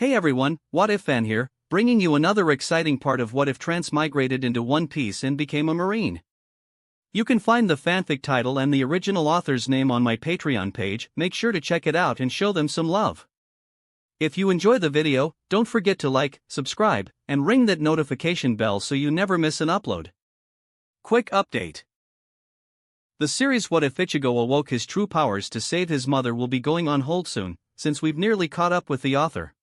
Hey everyone, What If Fan here, bringing you another exciting part of What If transmigrated into One Piece and became a Marine. You can find the fanfic title and the original author's name on my Patreon page. Make sure to check it out and show them some love. If you enjoy the video, don't forget to like, subscribe, and ring that notification bell so you never miss an upload. Quick update. The series What If Ichigo awoke his true powers to save his mother will be going on hold soon, since we've nearly caught up with the author.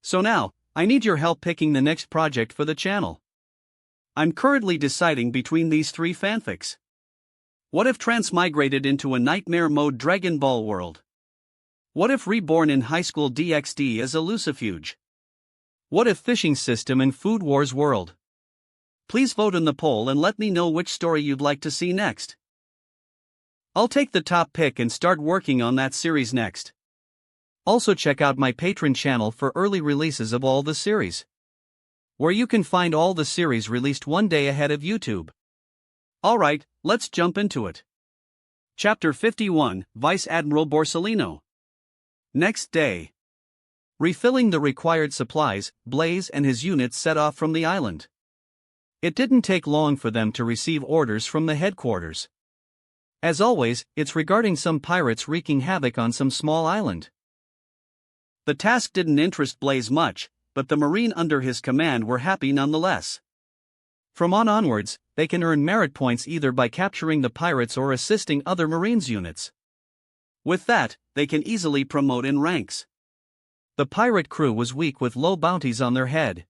So now, I need your help picking the next project for the channel. I'm currently deciding between these three fanfics. What if transmigrated into a nightmare mode Dragon Ball world? What if Reborn in Highschool DxD as a Lucifuge? What if fishing system in Food Wars world? Please vote in the poll and let me know which story you'd like to see next. I'll take the top pick and start working on that series next. Also check out my Patreon channel for early releases of all the series, where you can find all the series released one day ahead of YouTube. Alright, let's jump into it. Chapter 51, Vice Admiral Borsalino. Next day. Refilling the required supplies, Blaze and his units set off from the island. It didn't take long for them to receive orders from the headquarters. As always, it's regarding some pirates wreaking havoc on some small island. The task didn't interest Blaze much, but the Marine under his command were happy nonetheless. From onwards, they can earn merit points either by capturing the pirates or assisting other Marines units. With that, they can easily promote in ranks. The pirate crew was weak with low bounties on their head.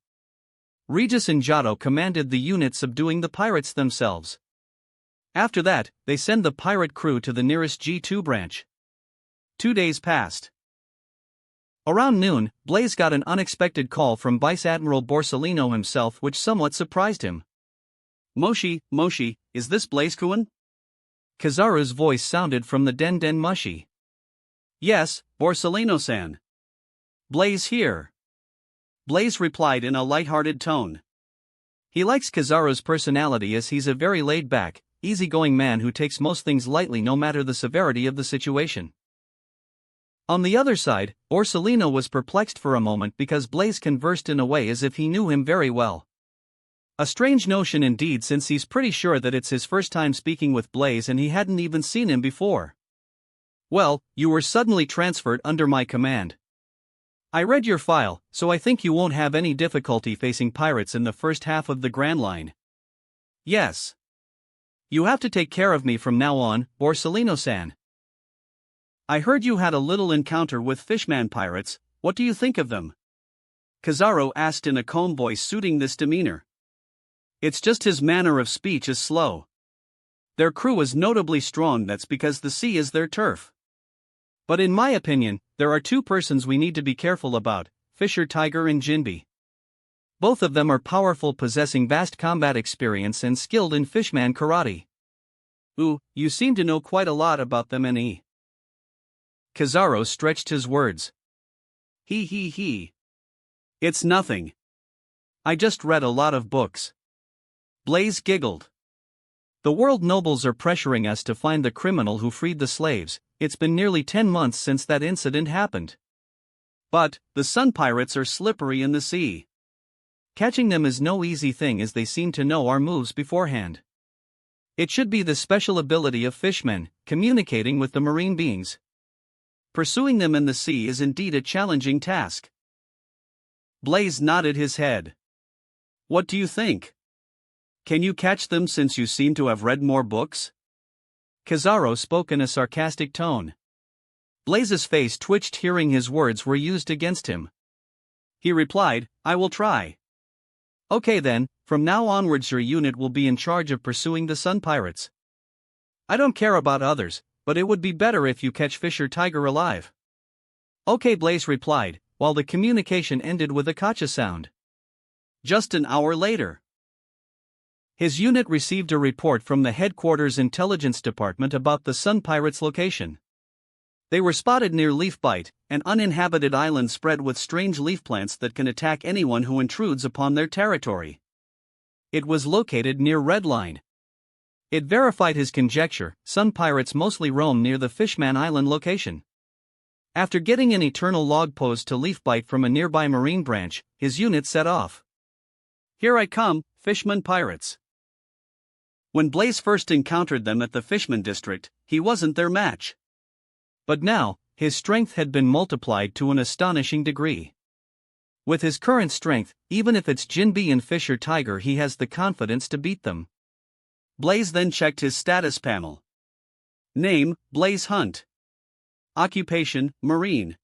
Regis and Giotto commanded the unit subduing the pirates themselves. After that, they send the pirate crew to the nearest G2 branch. 2 days passed. Around noon, Blaze got an unexpected call from Vice Admiral Borsalino himself, which somewhat surprised him. Moshi, is this Blaze-kun? Kizaru's voice sounded from the Den Mushi. Yes, Borsalino-san. Blaze here. Blaze replied in a light-hearted tone. He likes Kizaru's personality as he's a very laid-back, easygoing man who takes most things lightly no matter the severity of the situation. On the other side, Borsalino was perplexed for a moment because Blaze conversed in a way as if he knew him very well. A strange notion indeed, since he's pretty sure that it's his first time speaking with Blaze and he hadn't even seen him before. Well, you were suddenly transferred under my command. I read your file, so I think you won't have any difficulty facing pirates in the first half of the Grand Line. Yes. You have to take care of me from now on, Borsalino-san. I heard you had a little encounter with fishman pirates. What do you think of them? Kizaru asked in a calm voice suiting this demeanor. It's just his manner of speech is slow. Their crew is notably strong, that's because the sea is their turf. But in my opinion, there are two persons we need to be careful about, Fisher Tiger and Jinbe. Both of them are powerful, possessing vast combat experience and skilled in fishman karate. Ooh, you seem to know quite a lot about them, and Kizaru stretched his words. He. It's nothing. I just read a lot of books. Blaze giggled. The world nobles are pressuring us to find the criminal who freed the slaves. It's been nearly 10 months since that incident happened. But, the sun pirates are slippery in the sea. Catching them is no easy thing as they seem to know our moves beforehand. It should be the special ability of fishmen, communicating with the marine beings. Pursuing them in the sea is indeed a challenging task. Blaze nodded his head. What do you think? Can you catch them since you seem to have read more books? Kizaru spoke in a sarcastic tone. Blaze's face twitched hearing his words were used against him. He replied, I will try. Okay then, from now onwards your unit will be in charge of pursuing the sun pirates. I don't care about others, but it would be better if you catch Fisher Tiger alive. Okay, Blaze replied, while the communication ended with a kacha sound. Just an hour later. His unit received a report from the headquarters intelligence department about the sun pirates' location. They were spotted near Leafbite, an uninhabited island spread with strange leaf plants that can attack anyone who intrudes upon their territory. It was located near Red Line. It verified his conjecture, sun pirates mostly roam near the Fishman Island location. After getting an eternal log pose to leaf bite from a nearby marine branch, his unit set off. Here I come, fishmen pirates. When Blaze first encountered them at the Fishman District, he wasn't their match. But now, his strength had been multiplied to an astonishing degree. With his current strength, even if it's Jinbe and Fisher Tiger, he has the confidence to beat them. Blaze then checked his status panel. Name, Blaze Hunt. Occupation, Marine.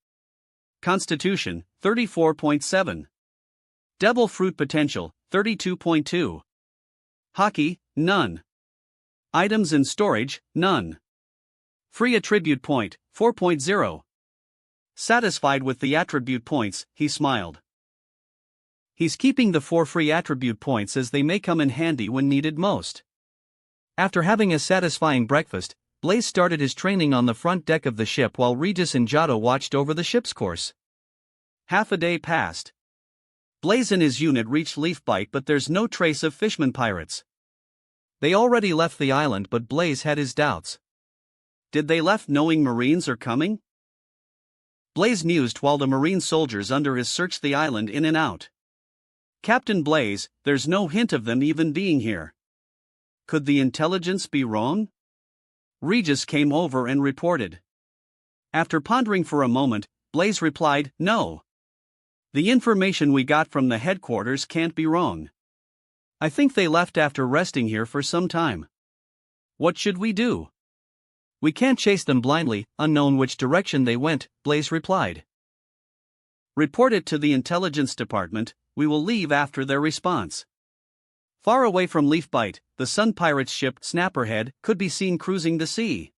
Constitution, 34.7. Devil Fruit Potential, 32.2. Hockey, none. Items in storage, none. Free Attribute Point, 4.0. Satisfied with the attribute points, he smiled. He's keeping the 4 free attribute points as they may come in handy when needed most. After having a satisfying breakfast, Blaze started his training on the front deck of the ship while Regis and Jado watched over the ship's course. Half a day passed. Blaze and his unit reached Leaf Bite, but there's no trace of Fishman pirates. They already left the island, but Blaze had his doubts. Did they left knowing Marines are coming? Blaze mused while the Marine soldiers under his searched the island in and out. Captain Blaze, there's no hint of them even being here. Could the intelligence be wrong? Regis came over and reported. After pondering for a moment, Blaze replied, no. The information we got from the headquarters can't be wrong. I think they left after resting here for some time. What should we do? We can't chase them blindly, unknown which direction they went, Blaze replied. Report it to the intelligence department, we will leave after their response. Far away from Leaf Bite, the Sun Pirates' ship, Snapperhead, could be seen cruising the sea.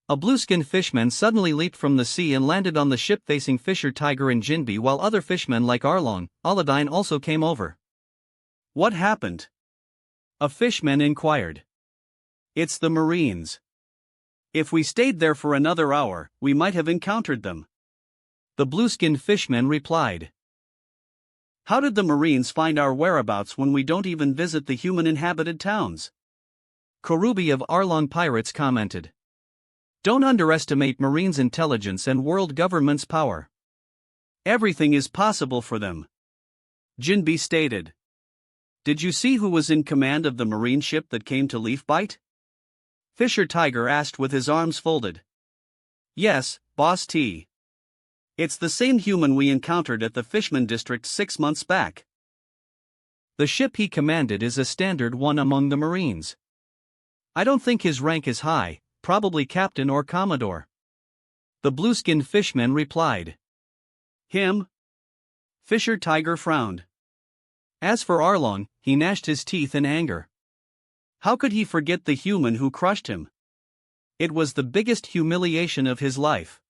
A blue-skinned fishman suddenly leaped from the sea and landed on the ship facing Fisher Tiger and Jinbe, while other fishmen like Arlong, Aladdin also came over. What happened? A fishman inquired. It's the Marines. If we stayed there for another hour, we might have encountered them. The blue-skinned fishman replied. How did the Marines find our whereabouts when we don't even visit the human-inhabited towns? Korubi of Arlong Pirates commented. Don't underestimate Marines' intelligence and world government's power. Everything is possible for them. Jinbe stated. Did you see who was in command of the Marine ship that came to Leaf Bite? Fisher Tiger asked with his arms folded. Yes, Boss T. It's the same human we encountered at the Fishman District 6 months back. The ship he commanded is a standard one among the Marines. I don't think his rank is high, probably captain or commodore. The blue-skinned fishman replied. Him? Fisher Tiger frowned. As for Arlong, he gnashed his teeth in anger. How could he forget the human who crushed him? It was the biggest humiliation of his life.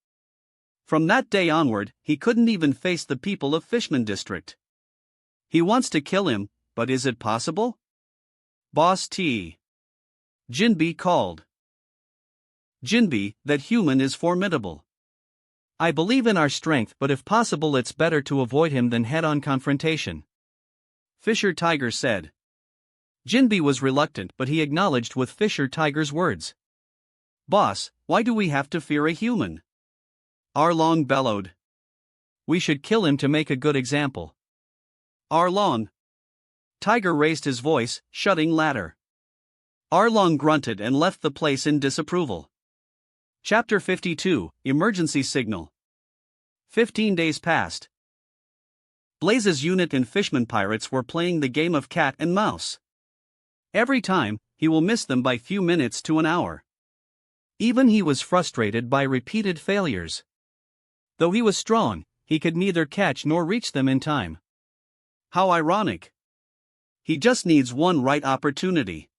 From that day onward, he couldn't even face the people of Fishman District. He wants to kill him, but is it possible? Boss T. Jinbe called. Jinbe, that human is formidable. I believe in our strength, but if possible it's better to avoid him than head-on confrontation. Fisher Tiger said. Jinbe was reluctant, but he acknowledged with Fisher Tiger's words. Boss, why do we have to fear a human? Arlong bellowed. We should kill him to make a good example. Arlong. Tiger raised his voice, shutting ladder. Arlong grunted and left the place in disapproval. Chapter 52, Emergency Signal. 15 days passed. Blaze's unit and Fishman Pirates were playing the game of cat and mouse. Every time, he will miss them by few minutes to an hour. Even he was frustrated by repeated failures. Though he was strong, he could neither catch nor reach them in time. How ironic. He just needs one right opportunity.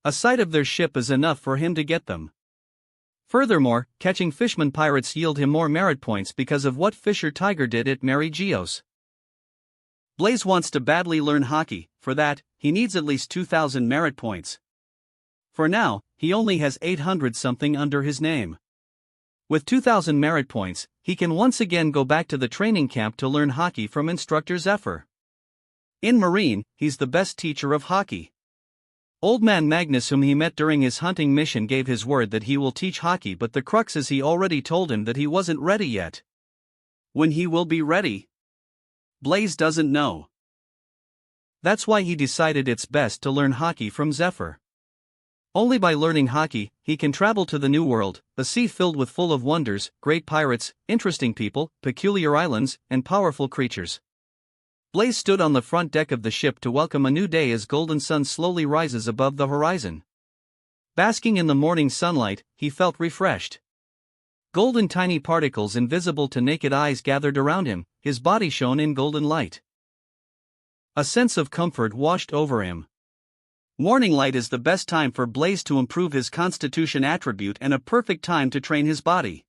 A sight of their ship is enough for him to get them. Furthermore, catching Fishman Pirates yield him more merit points because of what Fisher Tiger did at Mary Geos. Blaze wants to badly learn hockey. For that, he needs at least 2,000 merit points. For now, he only has 800-something under his name. With 2,000 merit points, he can once again go back to the training camp to learn hockey from instructor Zephyr. In Marine, he's the best teacher of hockey. Old Man Magnus, whom he met during his hunting mission, gave his word that he will teach hockey, but the crux is he already told him that he wasn't ready yet. When he will be ready? Blaze doesn't know. That's why he decided it's best to learn hockey from Zephyr. Only by learning hockey, he can travel to the New World, a sea filled with full of wonders, great pirates, interesting people, peculiar islands, and powerful creatures. Blaze stood on the front deck of the ship to welcome a new day as golden sun slowly rises above the horizon. Basking in the morning sunlight, he felt refreshed. Golden tiny particles invisible to naked eyes gathered around him, his body shone in golden light. A sense of comfort washed over him. Morning light is the best time for Blaze to improve his constitution attribute and a perfect time to train his body.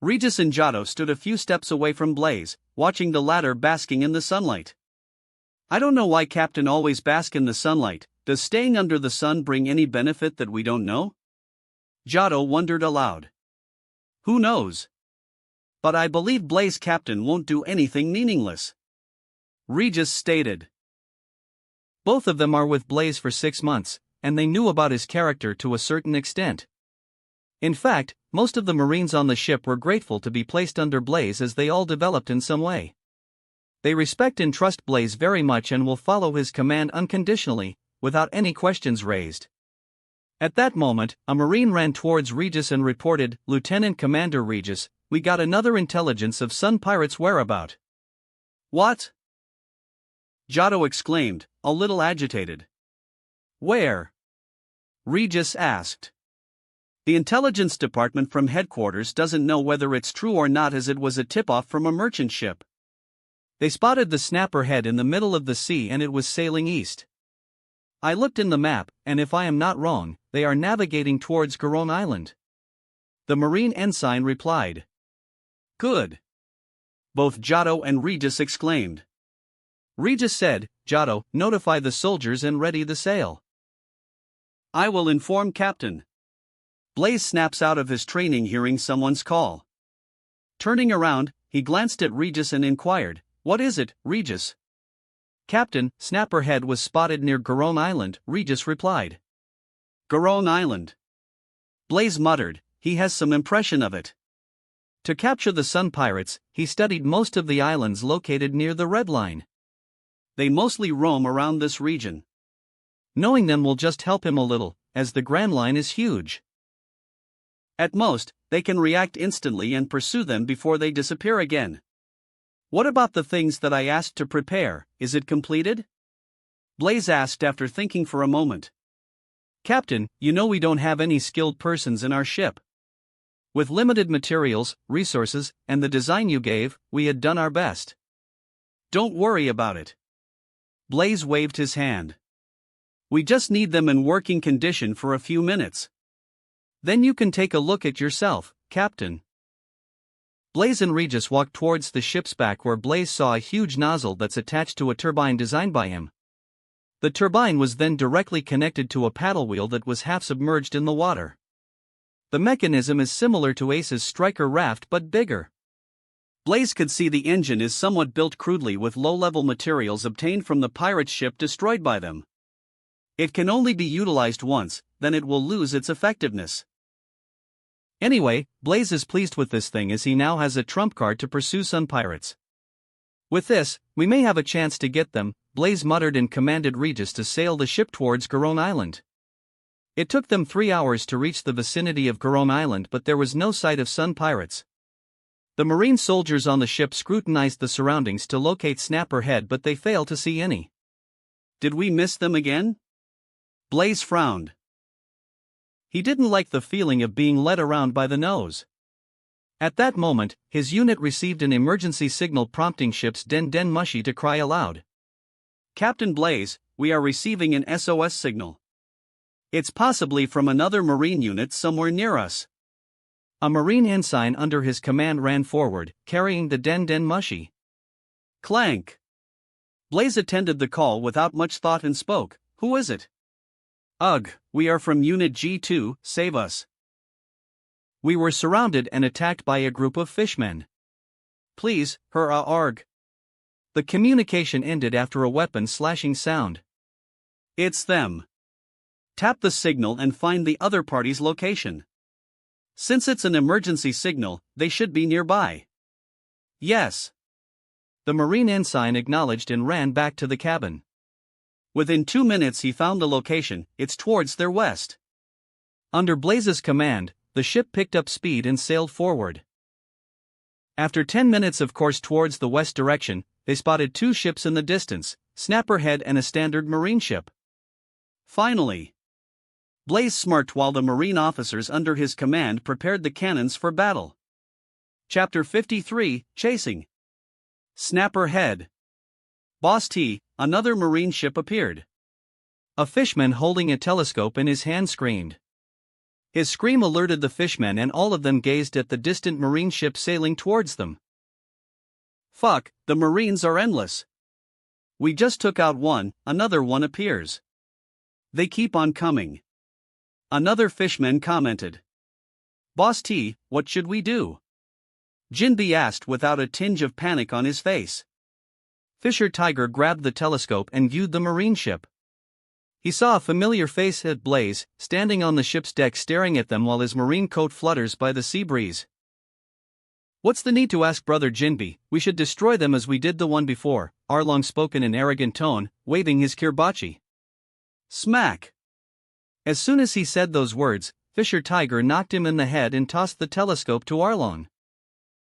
Regis and Giotto stood a few steps away from Blaze, watching the latter basking in the sunlight. I don't know why Captain always bask in the sunlight. Does staying under the sun bring any benefit that we don't know? Giotto wondered aloud. Who knows? But I believe Blaze Captain won't do anything meaningless. Regis stated. Both of them are with Blaze for 6 months, and they knew about his character to a certain extent. In fact, most of the Marines on the ship were grateful to be placed under Blaze as they all developed in some way. They respect and trust Blaze very much and will follow his command unconditionally, without any questions raised. At that moment, a Marine ran towards Regis and reported, "Lieutenant Commander Regis, we got another intelligence of Sun Pirates' whereabout." "What?" Giotto exclaimed, a little agitated. "Where?" Regis asked. "The intelligence department from headquarters doesn't know whether it's true or not, as it was a tip-off from a merchant ship. They spotted the Snapper Head in the middle of the sea and it was sailing east. I looked in the map, and if I am not wrong, they are navigating towards Garon Island." The Marine ensign replied. "Good." Both Giotto and Regis exclaimed. Regis said, "Giotto, notify the soldiers and ready the sail." "I will inform Captain." Blaze snaps out of his training hearing someone's call. Turning around, he glanced at Regis and inquired, "What is it, Regis?" "Captain, Snapper Head was spotted near Garon Island," Regis replied. "Garon Island?" Blaze muttered, "He has some impression of it." To capture the Sun Pirates, he studied most of the islands located near the Red Line. They mostly roam around this region. Knowing them will just help him a little, as the Grand Line is huge. At most, they can react instantly and pursue them before they disappear again. "What about the things that I asked to prepare, is it completed?" Blaze asked after thinking for a moment. "Captain, you know we don't have any skilled persons in our ship. With limited materials, resources, and the design you gave, we had done our best. Don't worry about it." Blaze waved his hand. "We just need them in working condition for a few minutes. Then you can take a look at yourself, Captain." Blaze and Regis walked towards the ship's back, where Blaze saw a huge nozzle that's attached to a turbine designed by him. The turbine was then directly connected to a paddle wheel that was half submerged in the water. The mechanism is similar to Ace's Striker raft but bigger. Blaze could see the engine is somewhat built crudely with low-level materials obtained from the pirate ship destroyed by them. It can only be utilized once, then it will lose its effectiveness. Anyway, Blaze is pleased with this thing as he now has a trump card to pursue Sun Pirates. "With this, we may have a chance to get them," Blaze muttered and commanded Regis to sail the ship towards Garon Island. It took them 3 hours to reach the vicinity of Garon Island, but there was no sight of Sun Pirates. The Marine soldiers on the ship scrutinized the surroundings to locate Snapper Head, but they failed to see any. "Did we miss them again?" Blaze frowned. He didn't like the feeling of being led around by the nose. At that moment, his unit received an emergency signal prompting ship's Den Den Mushi to cry aloud. "Captain Blaze, we are receiving an SOS signal. It's possibly from another Marine unit somewhere near us." A Marine ensign under his command ran forward, carrying the Den Den Mushi. Clank! Blaze attended the call without much thought and spoke, "Who is it?" "Ugh, we are from Unit G2, save us. We were surrounded and attacked by a group of fishmen. Please, arg." The communication ended after a weapon slashing sound. "It's them." Tap the signal and find the other party's location. Since it's an emergency signal, they should be nearby. Yes. The Marine ensign acknowledged and ran back to the cabin. Within 2 minutes he found the location, it's towards their west. Under Blaze's command, the ship picked up speed and sailed forward. After 10 minutes of course towards the west direction, they spotted 2 ships in the distance, Snapperhead and a standard Marine ship. Finally, Blaze smirked while the Marine officers under his command prepared the cannons for battle. Chapter 53, Chasing. Snapperhead. Boss T, another Marine ship appeared. A fishman holding a telescope in his hand screamed. His scream alerted the fishmen and all of them gazed at the distant Marine ship sailing towards them. Fuck, the Marines are endless. We just took out one, another one appears. They keep on coming. Another fishman commented. Boss T, what should we do? Jinbe asked without a tinge of panic on his face. Fisher Tiger grabbed the telescope and viewed the Marine ship. He saw a familiar face at Blaze, standing on the ship's deck staring at them while his marine coat flutters by the sea breeze. What's the need to ask Brother Jinbe, we should destroy them as we did the one before, Arlong spoke in an arrogant tone, waving his kirbachi. Smack! As soon as he said those words, Fisher Tiger knocked him in the head and tossed the telescope to Arlong.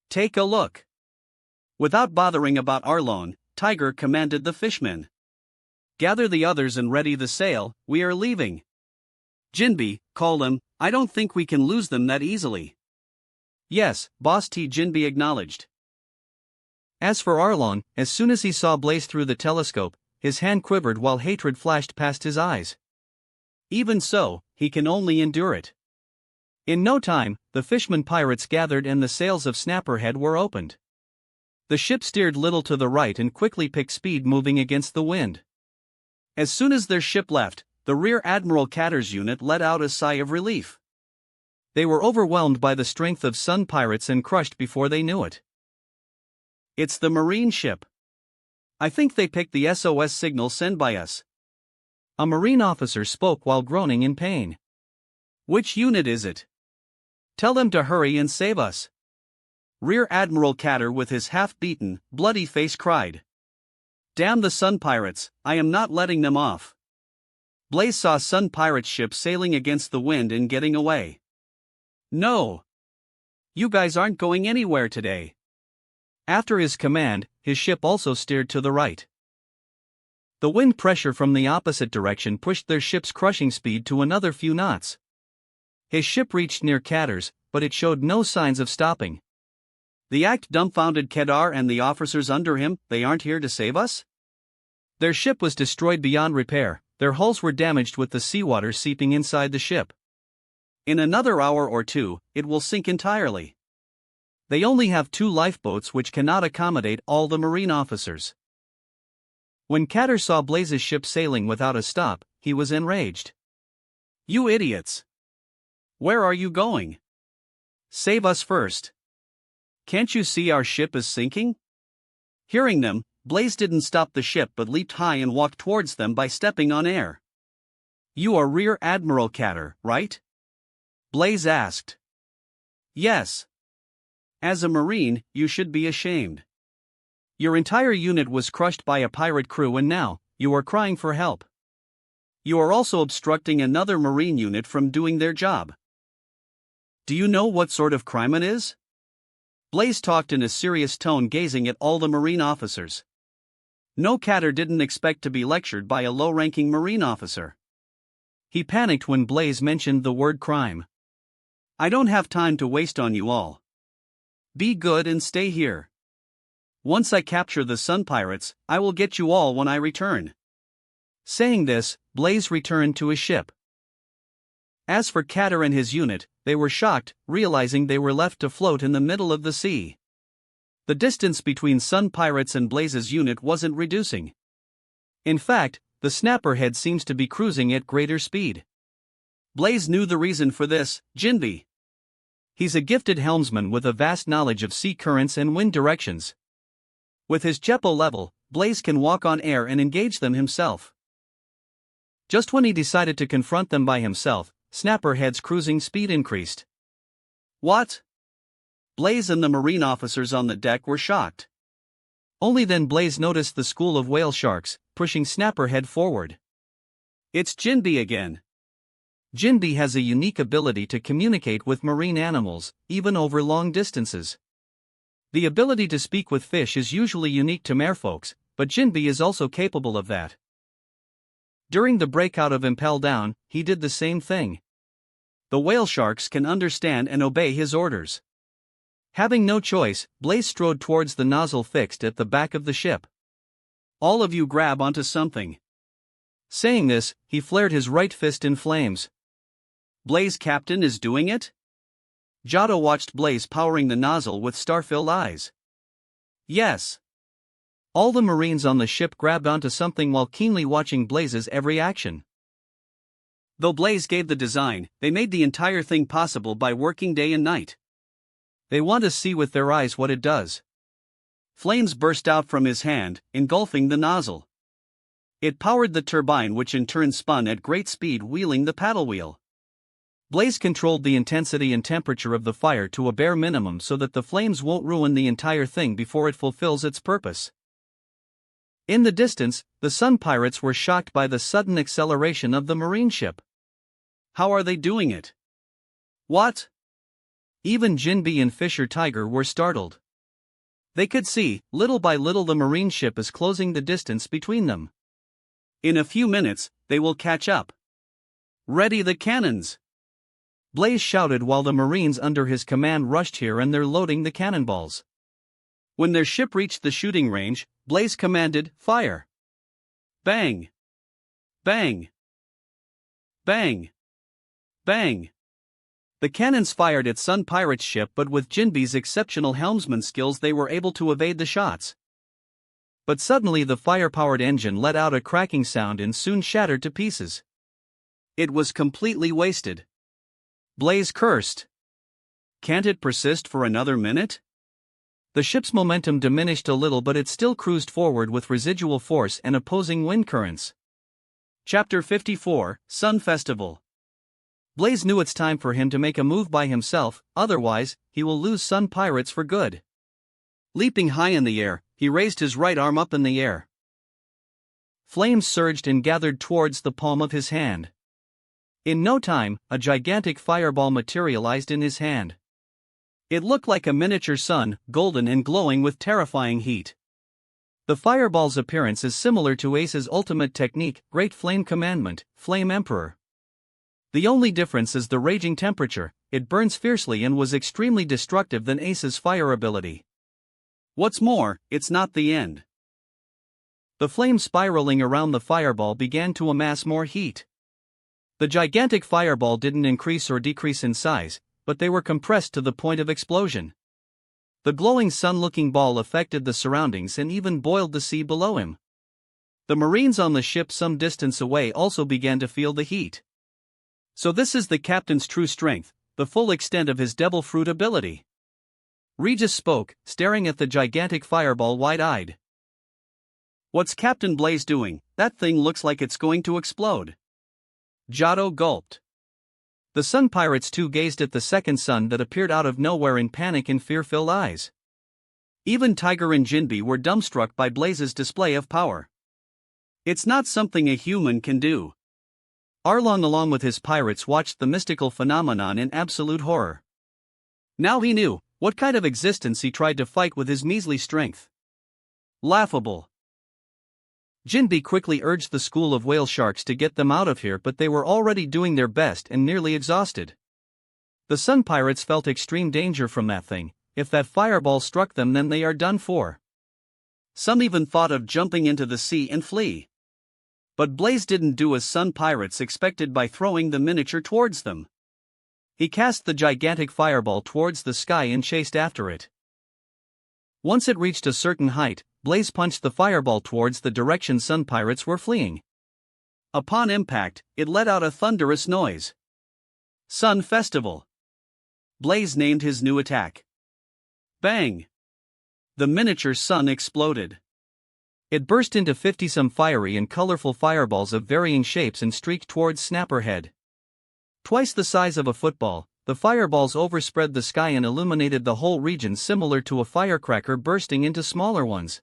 Take a look. Without bothering about Arlong, Tiger commanded the fishmen. Gather the others and ready the sail, we are leaving. Jinbe, call them, I don't think we can lose them that easily. Yes, Boss T, Jinbe acknowledged. As for Arlong, as soon as he saw Blaze through the telescope, his hand quivered while hatred flashed past his eyes. Even so, he can only endure it. In no time, the fishman pirates gathered and the sails of Snapperhead were opened. The ship steered little to the right and quickly picked speed moving against the wind. As soon as their ship left, the Rear Admiral Catter's unit let out a sigh of relief. They were overwhelmed by the strength of Sun pirates and crushed before they knew it. It's the Marine ship. I think they picked the SOS signal sent by us. A Marine officer spoke while groaning in pain. Which unit is it? Tell them to hurry and save us. Rear Admiral Catter with his half-beaten, bloody face cried. Damn the Sun pirates, I am not letting them off. Blaze saw Sun pirates' ship sailing against the wind and getting away. No. You guys aren't going anywhere today. After his command, his ship also steered to the right. The wind pressure from the opposite direction pushed their ship's crushing speed to another few knots. His ship reached near Catter's, but it showed no signs of stopping. The act dumbfounded Kedar and the officers under him, they aren't here to save us? Their ship was destroyed beyond repair, their hulls were damaged with the seawater seeping inside the ship. In another hour or two, it will sink entirely. They only have 2 lifeboats which cannot accommodate all the Marine officers. When Catter saw Blaze's ship sailing without a stop, he was enraged. You idiots! Where are you going? Save us first. Can't you see our ship is sinking? Hearing them, Blaze didn't stop the ship but leaped high and walked towards them by stepping on air. You are Rear Admiral Catter, right? Blaze asked. Yes. As a Marine, you should be ashamed. Your entire unit was crushed by a pirate crew and now, you are crying for help. You are also obstructing another Marine unit from doing their job. Do you know what sort of crime it is? Blaze talked in a serious tone gazing at all the Marine officers. No, Catter didn't expect to be lectured by a low-ranking Marine officer. He panicked when Blaze mentioned the word crime. I don't have time to waste on you all. Be good and stay here. Once I capture the Sun pirates, I will get you all when I return. Saying this, Blaze returned to his ship. As for Catter and his unit, they were shocked, realizing they were left to float in the middle of the sea. The distance between Sun pirates and Blaze's unit wasn't reducing. In fact, the Snapperhead seems to be cruising at greater speed. Blaze knew the reason for this, Jinbe. He's a gifted helmsman with a vast knowledge of sea currents and wind directions. With his Jeppo level, Blaze can walk on air and engage them himself. Just when he decided to confront them by himself, Snapperhead's cruising speed increased. What? Blaze and the Marine officers on the deck were shocked. Only then Blaze noticed the school of whale sharks, pushing Snapperhead forward. It's Jinbe again. Jinbe has a unique ability to communicate with marine animals, even over long distances. The ability to speak with fish is usually unique to merfolks, but Jinbe is also capable of that. During the breakout of Impel Down, he did the same thing. The whale sharks can understand and obey his orders. Having no choice, Blaze strode towards the nozzle fixed at the back of the ship. All of you grab onto something. Saying this, he flared his right fist in flames. Blaze Captain is doing it? Giotto watched Blaze powering the nozzle with star-filled eyes. Yes. All the Marines on the ship grabbed onto something while keenly watching Blaze's every action. Though Blaze gave the design, they made the entire thing possible by working day and night. They want to see with their eyes what it does. Flames burst out from his hand, engulfing the nozzle. It powered the turbine, which in turn spun at great speed, wheeling the paddle wheel. Blaze controlled the intensity and temperature of the fire to a bare minimum so that the flames won't ruin the entire thing before it fulfills its purpose. In the distance, the Sun Pirates were shocked by the sudden acceleration of the Marine ship. How are they doing it? What? Even Jinbe and Fisher Tiger were startled. They could see, little by little, the Marine ship is closing the distance between them. In a few minutes, they will catch up. Ready the cannons! Blaze shouted while the Marines under his command rushed here and they're loading the cannonballs. When their ship reached the shooting range, Blaze commanded, "Fire!" Bang! Bang! Bang! Bang! The cannons fired at Sun Pirate's ship, but with Jinbe's exceptional helmsman skills they were able to evade the shots. But suddenly the fire-powered engine let out a cracking sound and soon shattered to pieces. It was completely wasted. Blaze cursed. Can't it persist for another minute? The ship's momentum diminished a little, but it still cruised forward with residual force and opposing wind currents. Chapter 54, Sun Festival. Blaze knew it's time for him to make a move by himself, otherwise, he will lose Sun Pirates for good. Leaping high in the air, he raised his right arm up in the air. Flames surged and gathered towards the palm of his hand. In no time, a gigantic fireball materialized in his hand. It looked like a miniature sun, golden and glowing with terrifying heat. The fireball's appearance is similar to Ace's ultimate technique, Great Flame Commandment, Flame Emperor. The only difference is the raging temperature. It burns fiercely and was extremely destructive than Ace's fire ability. What's more, it's not the end. The flame spiraling around the fireball began to amass more heat. The gigantic fireball didn't increase or decrease in size, but they were compressed to the point of explosion. The glowing sun-looking ball affected the surroundings and even boiled the sea below him. The Marines on the ship some distance away also began to feel the heat. So this is the captain's true strength, the full extent of his devil fruit ability. Regis spoke, staring at the gigantic fireball wide-eyed. What's Captain Blaze doing? That thing looks like it's going to explode. Giotto gulped. The Sun Pirates too gazed at the second sun that appeared out of nowhere in panic and fear-filled eyes. Even Tiger and Jinbe were dumbstruck by Blaze's display of power. It's not something a human can do. Arlong along with his pirates watched the mystical phenomenon in absolute horror. Now he knew what kind of existence he tried to fight with his measly strength. Laughable. Jinbe quickly urged the school of whale sharks to get them out of here, but they were already doing their best and nearly exhausted. The Sun Pirates felt extreme danger from that thing. If that fireball struck them, then they are done for. Some even thought of jumping into the sea and flee. But Blaze didn't do as Sun Pirates expected by throwing the miniature towards them. He cast the gigantic fireball towards the sky and chased after it. Once it reached a certain height, Blaze punched the fireball towards the direction Sun Pirates were fleeing. Upon impact, it let out a thunderous noise. Sun Festival. Blaze named his new attack. Bang! The miniature sun exploded. It burst into 50-some fiery and colorful fireballs of varying shapes and streaked towards Snapperhead. Twice the size of a football, the fireballs overspread the sky and illuminated the whole region similar to a firecracker bursting into smaller ones.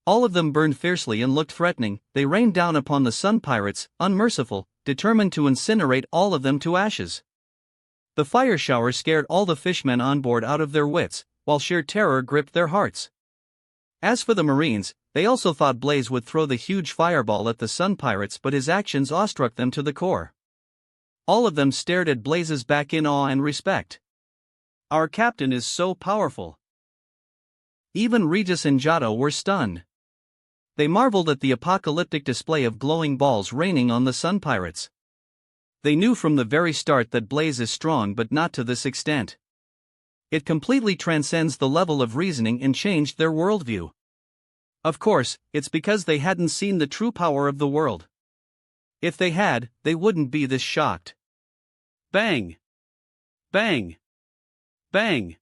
All of them burned fiercely and looked threatening. They rained down upon the Sun Pirates, unmerciful, determined to incinerate all of them to ashes. The fire shower scared all the fishmen on board out of their wits, while sheer terror gripped their hearts. As for the Marines, they also thought Blaze would throw the huge fireball at the Sun Pirates, but his actions awestruck them to the core. All of them stared at Blaze's back in awe and respect. Our captain is so powerful. Even Regis and Giotto were stunned. They marveled at the apocalyptic display of glowing balls raining on the Sun Pirates. They knew from the very start that Blaze is strong, but not to this extent. It completely transcends the level of reasoning and changed their worldview. Of course, it's because they hadn't seen the true power of the world. If they had, they wouldn't be this shocked. Bang! Bang! Bang!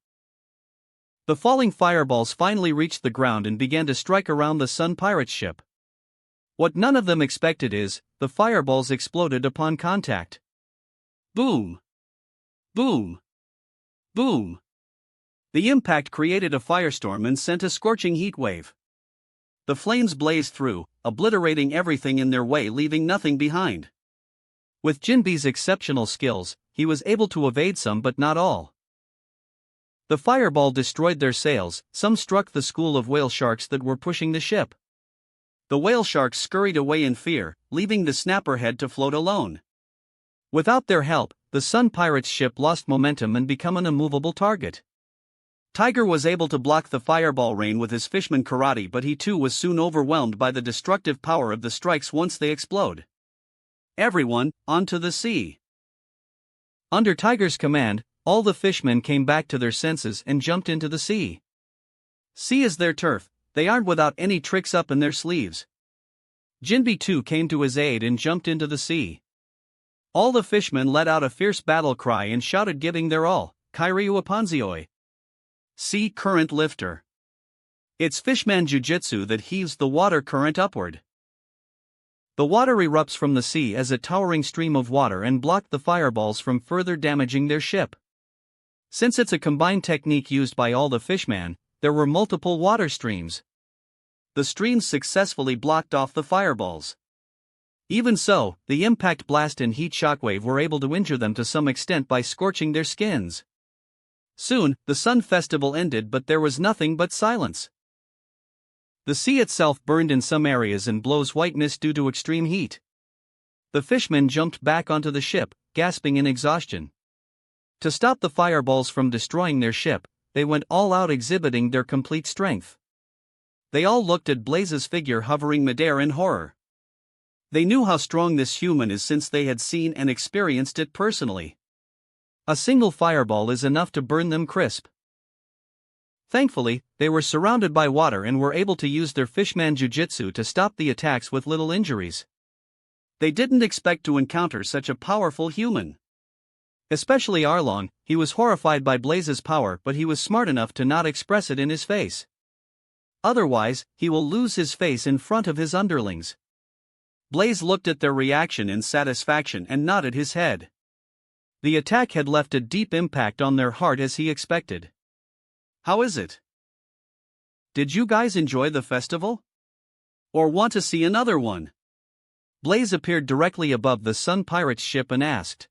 The falling fireballs finally reached the ground and began to strike around the Sun Pirates ship. What none of them expected is, the fireballs exploded upon contact. Boom! Boom! Boom! The impact created a firestorm and sent a scorching heat wave. The flames blazed through, obliterating everything in their way, leaving nothing behind. With Jinbe's exceptional skills, he was able to evade some but not all. The fireball destroyed their sails. Some struck the school of whale sharks that were pushing the ship. The whale sharks scurried away in fear, leaving the Snapperhead to float alone. Without their help, the Sun Pirates ship lost momentum and became an immovable target. Tiger was able to block the fireball rain with his fishman karate, but he too was soon overwhelmed by the destructive power of the strikes once they explode. Everyone, onto the sea. Under Tiger's command, all the fishmen came back to their senses and jumped into the sea. Sea is their turf, they aren't without any tricks up in their sleeves. Jinbe too came to his aid and jumped into the sea. All the fishmen let out a fierce battle cry and shouted, giving their all, Kairyu Aponzioi. Sea current lifter. It's fishman jujitsu that heaves the water current upward. The water erupts from the sea as a towering stream of water and blocked the fireballs from further damaging their ship. Since it's a combined technique used by all the fishmen, there were multiple water streams. The streams successfully blocked off the fireballs. Even so, the impact blast and heat shockwave were able to injure them to some extent by scorching their skins. Soon, the Sun Festival ended, but there was nothing but silence. The sea itself burned in some areas and blows white mist due to extreme heat. The fishmen jumped back onto the ship, gasping in exhaustion. To stop the fireballs from destroying their ship, they went all out, exhibiting their complete strength. They all looked at Blaze's figure hovering midair in horror. They knew how strong this human is since they had seen and experienced it personally. A single fireball is enough to burn them crisp. Thankfully, they were surrounded by water and were able to use their fishman jujitsu to stop the attacks with little injuries. They didn't expect to encounter such a powerful human. Especially Arlong, he was horrified by Blaze's power, but he was smart enough to not express it in his face. Otherwise, he will lose his face in front of his underlings. Blaze looked at their reaction in satisfaction and nodded his head. The attack had left a deep impact on their heart as he expected. How is it? Did you guys enjoy the festival? Or want to see another one? Blaze appeared directly above the Sun Pirates ship and asked.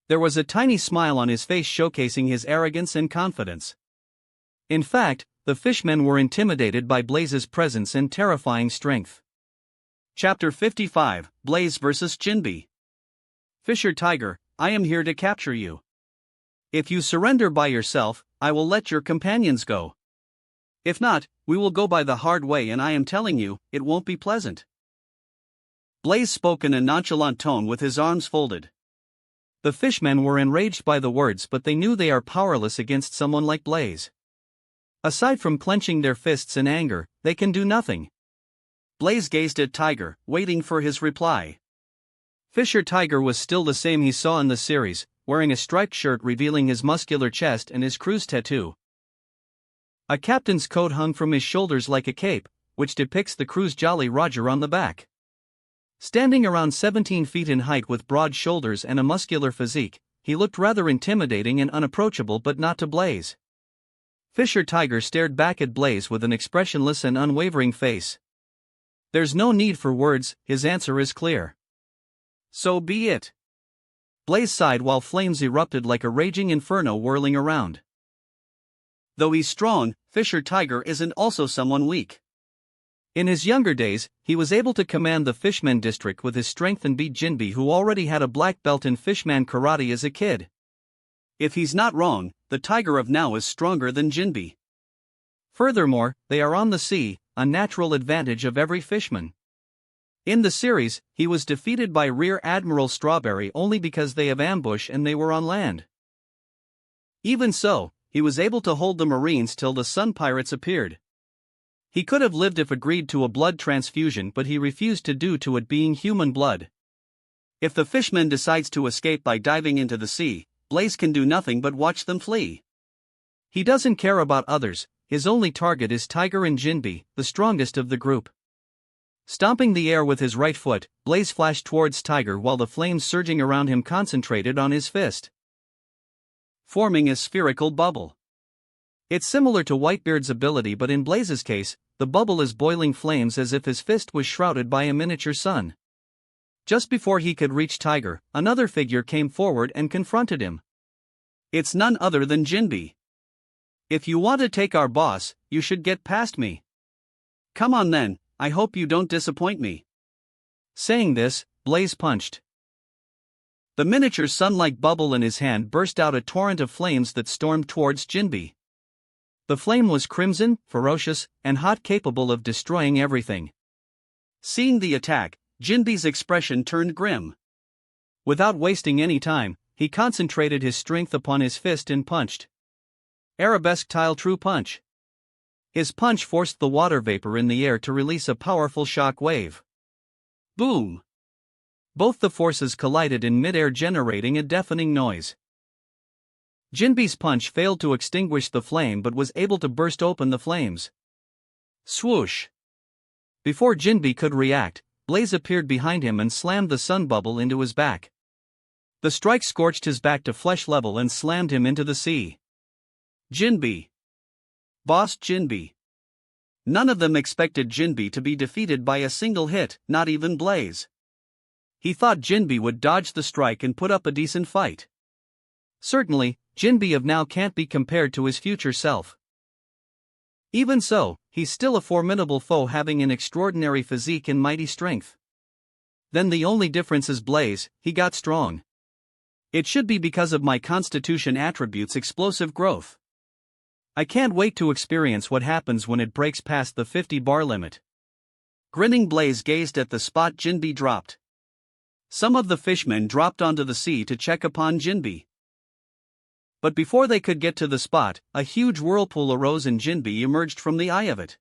There was a tiny smile on his face showcasing his arrogance and confidence. In fact, the fishmen were intimidated by Blaze's presence and terrifying strength. Chapter 55, Blaze vs. Jinbe. Fisher Tiger, I am here to capture you. If you surrender by yourself, I will let your companions go. If not, we will go by the hard way, and I am telling you, it won't be pleasant. Blaze spoke in a nonchalant tone with his arms folded. The fishmen were enraged by the words, but they knew they are powerless against someone like Blaze. Aside from clenching their fists in anger, they can do nothing. Blaze gazed at Tiger, waiting for his reply. Fisher Tiger was still the same he saw in the series, wearing a striped shirt revealing his muscular chest and his crew's tattoo. A captain's coat hung from his shoulders like a cape, which depicts the crew's Jolly Roger on the back. Standing around 17 feet in height with broad shoulders and a muscular physique, he looked rather intimidating and unapproachable, but not to Blaze. Fisher Tiger stared back at Blaze with an expressionless and unwavering face. "There's no need for words, his answer is clear." "So be it." Blaze sighed while flames erupted like a raging inferno whirling around. "Though he's strong, Fisher Tiger isn't also someone weak. In his younger days, he was able to command the Fishman district with his strength and beat Jinbe, who already had a black belt in Fishman karate as a kid. If he's not wrong, the Tiger of now is stronger than Jinbe. Furthermore, they are on the sea, a natural advantage of every fishman. In the series, he was defeated by Rear Admiral Strawberry only because they have ambush and they were on land. Even so, he was able to hold the Marines till the Sun Pirates appeared. He could have lived if agreed to a blood transfusion, but he refused to due to it being human blood. If the fishman decides to escape by diving into the sea, Blaze can do nothing but watch them flee. He doesn't care about others, his only target is Tiger and Jinbe, the strongest of the group. Stomping the air with his right foot, Blaze flashed towards Tiger while the flames surging around him concentrated on his fist, forming a spherical bubble. It's similar to Whitebeard's ability, but in Blaze's case, the bubble is boiling flames as if his fist was shrouded by a miniature sun. Just before he could reach Tiger, another figure came forward and confronted him. It's none other than Jinbe. "If you want to take our boss, you should get past me. Come on then, I hope you don't disappoint me." Saying this, Blaze punched. The miniature sun-like bubble in his hand burst out a torrent of flames that stormed towards Jinbe. The flame was crimson, ferocious, and hot, capable of destroying everything. Seeing the attack, Jinbe's expression turned grim. Without wasting any time, he concentrated his strength upon his fist and punched. Arabesque Tile True Punch. His punch forced the water vapor in the air to release a powerful shock wave. Boom! Both the forces collided in mid-air, generating a deafening noise. Jinbe's punch failed to extinguish the flame but was able to burst open the flames. Swoosh! Before Jinbe could react, Blaze appeared behind him and slammed the sun bubble into his back. The strike scorched his back to flesh level and slammed him into the sea. Jinbe. Boss Jinbe. None of them expected Jinbe to be defeated by a single hit, not even Blaze. He thought Jinbe would dodge the strike and put up a decent fight. Certainly, Jinbe of now can't be compared to his future self. Even so, he's still a formidable foe, having an extraordinary physique and mighty strength. Then the only difference is Blaze, he got strong. It should be because of my constitution attributes' explosive growth. I can't wait to experience what happens when it breaks past the 50 bar limit. Grinning, Blaze gazed at the spot Jinbe dropped. Some of the fishmen dropped onto the sea to check upon Jinbe. But before they could get to the spot, a huge whirlpool arose and Jinbe emerged from the eye of it.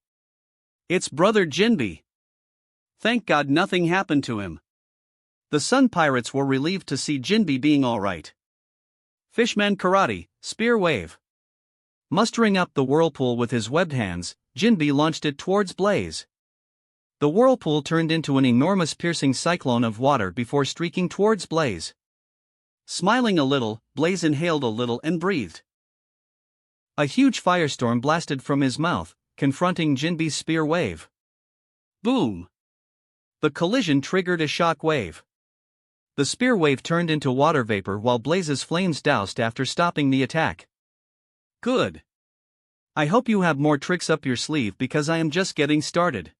It's brother Jinbe. Thank God nothing happened to him. The Sun Pirates were relieved to see Jinbe being alright. Fishman Karate, Spear Wave. Mustering up the whirlpool with his webbed hands, Jinbe launched it towards Blaze. The whirlpool turned into an enormous piercing cyclone of water before streaking towards Blaze. Smiling a little, Blaze inhaled a little and breathed. A huge firestorm blasted from his mouth, confronting Jinbe's spear wave. Boom! The collision triggered a shock wave. The spear wave turned into water vapor while Blaze's flames doused after stopping the attack. Good. I hope you have more tricks up your sleeve because I am just getting started.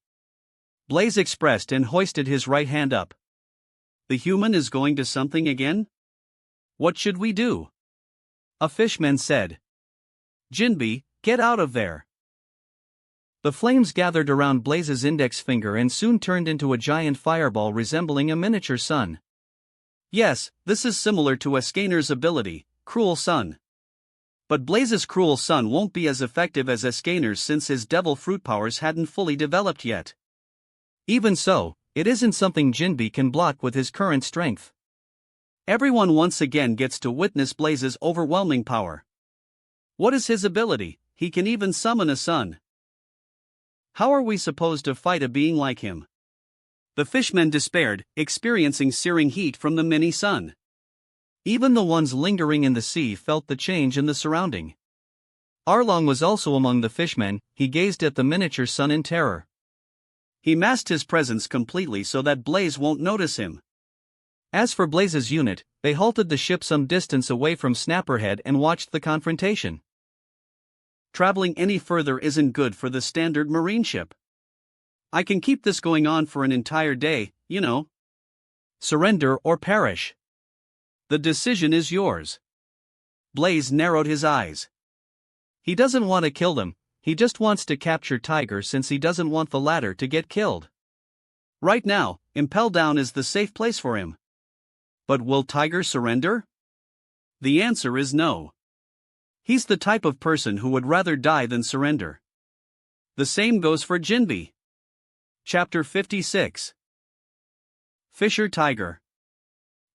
Blaze expressed and hoisted his right hand up. The human is going to something again? What should we do? A fishman said. Jinbe, get out of there. The flames gathered around Blaze's index finger and soon turned into a giant fireball resembling a miniature sun. Yes, this is similar to Escaner's ability, Cruel Sun. But Blaze's Cruel Sun won't be as effective as Escaner's since his devil fruit powers hadn't fully developed yet. Even so, it isn't something Jinbe can block with his current strength. Everyone once again gets to witness Blaze's overwhelming power. What is his ability? He can even summon a sun. How are we supposed to fight a being like him? The fishmen despaired, experiencing searing heat from the mini sun. Even the ones lingering in the sea felt the change in the surrounding. Arlong was also among the fishmen. He gazed at the miniature sun in terror. He masked his presence completely so that Blaze won't notice him. As for Blaze's unit, they halted the ship some distance away from Snapperhead and watched the confrontation. Traveling any further isn't good for the standard marine ship. I can keep this going on for an entire day, you know. Surrender or perish. The decision is yours. Blaze narrowed his eyes. He doesn't want to kill them, he just wants to capture Tiger since he doesn't want the latter to get killed. Right now, Impel Down is the safe place for him. But will Tiger surrender? The answer is no. He's the type of person who would rather die than surrender. The same goes for Jinbe. Chapter 56. Fisher Tiger.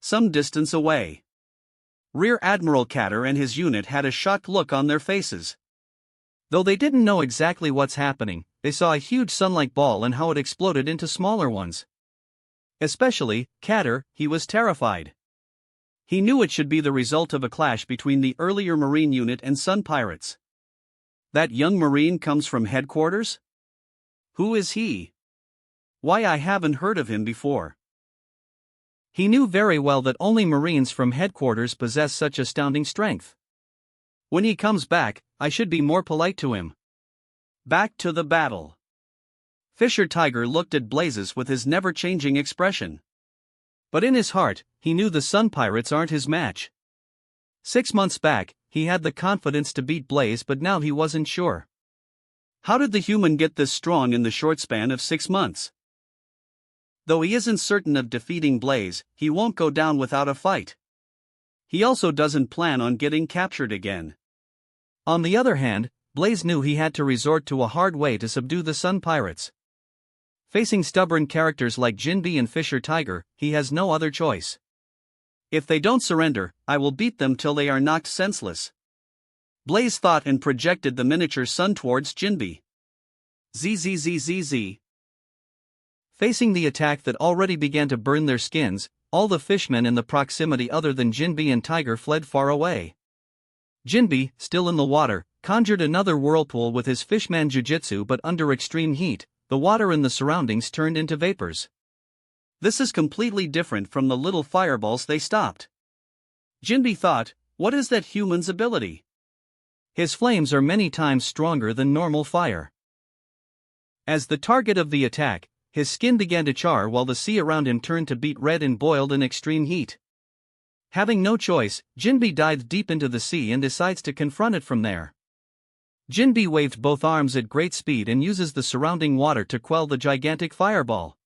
Some distance away. Rear Admiral Catter and his unit had a shocked look on their faces. Though they didn't know exactly what's happening, they saw a huge sun-like ball and how it exploded into smaller ones. Especially, Catter, he was terrified. He knew it should be the result of a clash between the earlier Marine unit and Sun Pirates. That young Marine comes from headquarters? Who is he? Why, I haven't heard of him before. He knew very well that only Marines from headquarters possess such astounding strength. When he comes back, I should be more polite to him. Back to the battle. Fisher Tiger looked at Blazes with his never-changing expression. But in his heart, he knew the Sun Pirates aren't his match. 6 months back, he had the confidence to beat Blaze, but now he wasn't sure. How did the human get this strong in the short span of 6 months? Though he isn't certain of defeating Blaze, he won't go down without a fight. He also doesn't plan on getting captured again. On the other hand, Blaze knew he had to resort to a hard way to subdue the Sun Pirates. Facing stubborn characters like Jinbe and Fisher Tiger, he has no other choice. If they don't surrender, I will beat them till they are knocked senseless. Blaze thought and projected the miniature sun towards Jinbe. Zzzzz. Facing the attack that already began to burn their skins, all the fishmen in the proximity other than Jinbe and Tiger fled far away. Jinbe, still in the water, conjured another whirlpool with his fishman jujitsu, but under extreme heat, the water in the surroundings turned into vapors. This is completely different from the little fireballs they stopped. Jinbe thought, what is that human's ability? His flames are many times stronger than normal fire. As the target of the attack, his skin began to char while the sea around him turned to beet red and boiled in extreme heat. Having no choice, Jinbe dives deep into the sea and decides to confront it from there. Jinbe waved both arms at great speed and uses the surrounding water to quell the gigantic fireball.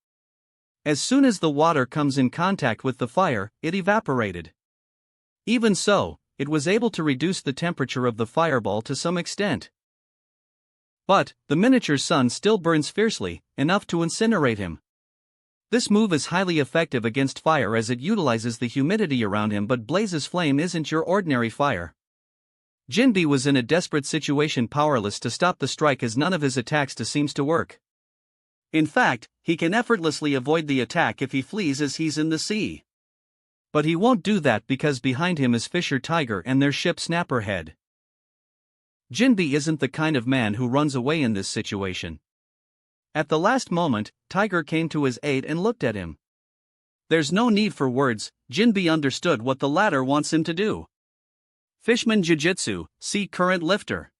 As soon as the water comes in contact with the fire, it evaporated. Even so, it was able to reduce the temperature of the fireball to some extent. But, the miniature sun still burns fiercely, enough to incinerate him. This move is highly effective against fire as it utilizes the humidity around him, but Blaze's flame isn't your ordinary fire. Jinbe was in a desperate situation, powerless to stop the strike as none of his attacks seems to work. In fact, he can effortlessly avoid the attack if he flees as he's in the sea. But he won't do that because behind him is Fisher Tiger and their ship Snapperhead. Jinbe isn't the kind of man who runs away in this situation. At the last moment, Tiger came to his aid and looked at him. There's no need for words, Jinbe understood what the latter wants him to do. Fishman Jiu-Jitsu, Sea Current Lifter.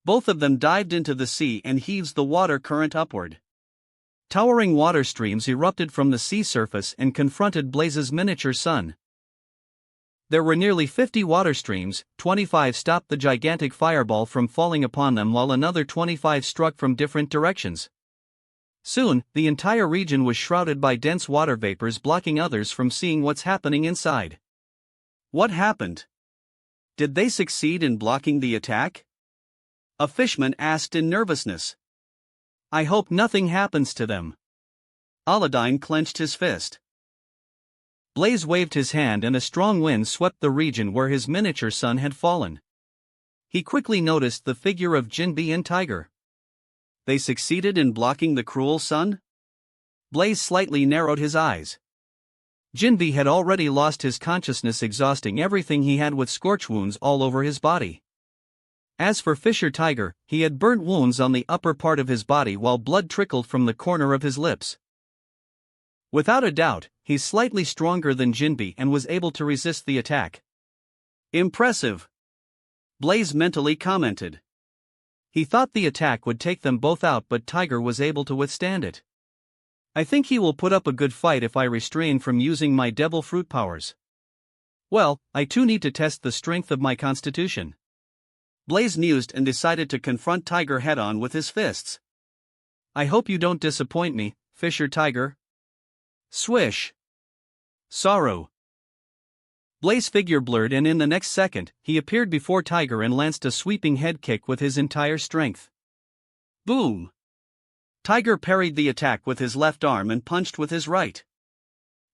Both of them dived into the sea and heaves the water current upward. Towering water streams erupted from the sea surface and confronted Blaze's miniature sun. There were nearly 50 water streams, 25 stopped the gigantic fireball from falling upon them while another 25 struck from different directions. Soon, the entire region was shrouded by dense water vapors, blocking others from seeing what's happening inside. What happened? Did they succeed in blocking the attack? A fishman asked in nervousness. I hope nothing happens to them. Aladdin clenched his fist. Blaze waved his hand and a strong wind swept the region where his miniature sun had fallen. He quickly noticed the figure of Jinbe and Tiger. They succeeded in blocking the cruel sun? Blaze slightly narrowed his eyes. Jinbe had already lost his consciousness, exhausting everything he had with scorch wounds all over his body. As for Fisher Tiger, he had burnt wounds on the upper part of his body while blood trickled from the corner of his lips. Without a doubt, he's slightly stronger than Jinbe and was able to resist the attack. Impressive, Blaze mentally commented. He thought the attack would take them both out, but Tiger was able to withstand it. I think he will put up a good fight if I restrain from using my devil fruit powers. Well, I too need to test the strength of my constitution. Blaze mused and decided to confront Tiger head-on with his fists. I hope you don't disappoint me, Fisher Tiger. Swish. Sorrow. Blaze's figure blurred, and in the next second, he appeared before Tiger and lanced a sweeping head kick with his entire strength. Boom. Tiger parried the attack with his left arm and punched with his right.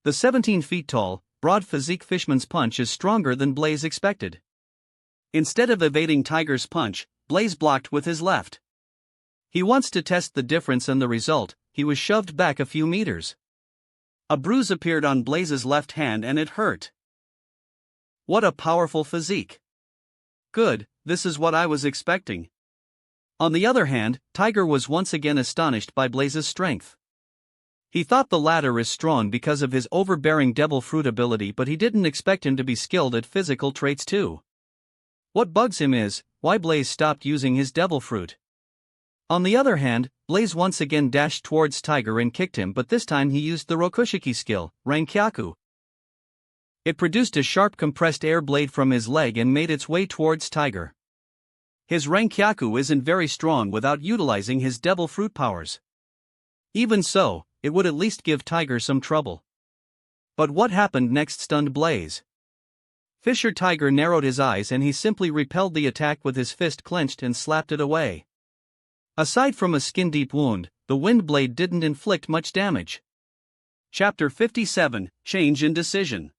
The 17 feet tall, broad physique fishman's punch is stronger than Blaze expected. Instead of evading Tiger's punch, Blaze blocked with his left. He wants to test the difference, and the result, he was shoved back a few meters. A bruise appeared on Blaze's left hand and it hurt. What a powerful physique. Good, this is what I was expecting. On the other hand, Tiger was once again astonished by Blaze's strength. He thought the latter is strong because of his overbearing devil fruit ability, but he didn't expect him to be skilled at physical traits too. What bugs him is why Blaze stopped using his devil fruit. On the other hand, Blaze once again dashed towards Tiger and kicked him, but this time he used the Rokushiki skill, Rankyaku. It produced a sharp compressed air blade from his leg and made its way towards Tiger. His Rankyaku isn't very strong without utilizing his devil fruit powers. Even so, it would at least give Tiger some trouble. But what happened next stunned Blaze. Fisher Tiger narrowed his eyes and he simply repelled the attack with his fist clenched and slapped it away. Aside from a skin-deep wound, the wind blade didn't inflict much damage. Chapter 57, Change in Decision.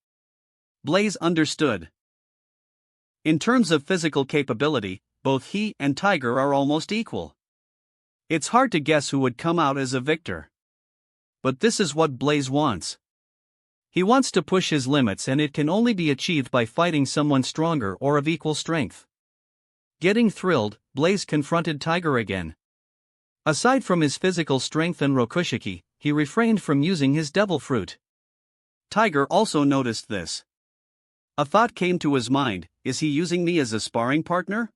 Blaze understood. In terms of physical capability, both he and Tiger are almost equal. It's hard to guess who would come out as a victor. But this is what Blaze wants. He wants to push his limits, and it can only be achieved by fighting someone stronger or of equal strength. Getting thrilled, Blaze confronted Tiger again. Aside from his physical strength and Rokushiki, he refrained from using his devil fruit. Tiger also noticed this. A thought came to his mind: is he using me as a sparring partner?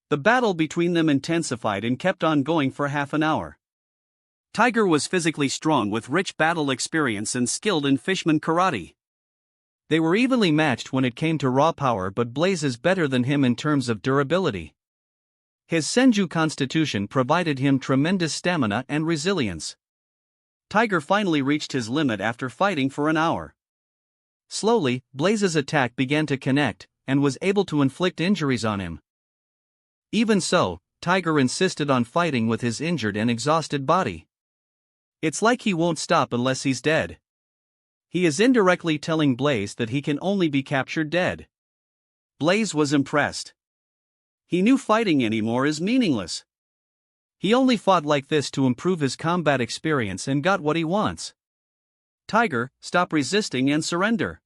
The battle between them intensified and kept on going for half an hour. Tiger was physically strong with rich battle experience and skilled in fishman karate. They were evenly matched when it came to raw power, but Blaze is better than him in terms of durability. His Senju constitution provided him tremendous stamina and resilience. Tiger finally reached his limit after fighting for an hour. Slowly, Blaze's attack began to connect, and was able to inflict injuries on him. Even so, Tiger insisted on fighting with his injured and exhausted body. It's like he won't stop unless he's dead. He is indirectly telling Blaze that he can only be captured dead. Blaze was impressed. He knew fighting anymore is meaningless. He only fought like this to improve his combat experience and got what he wants. Tiger, stop resisting and surrender.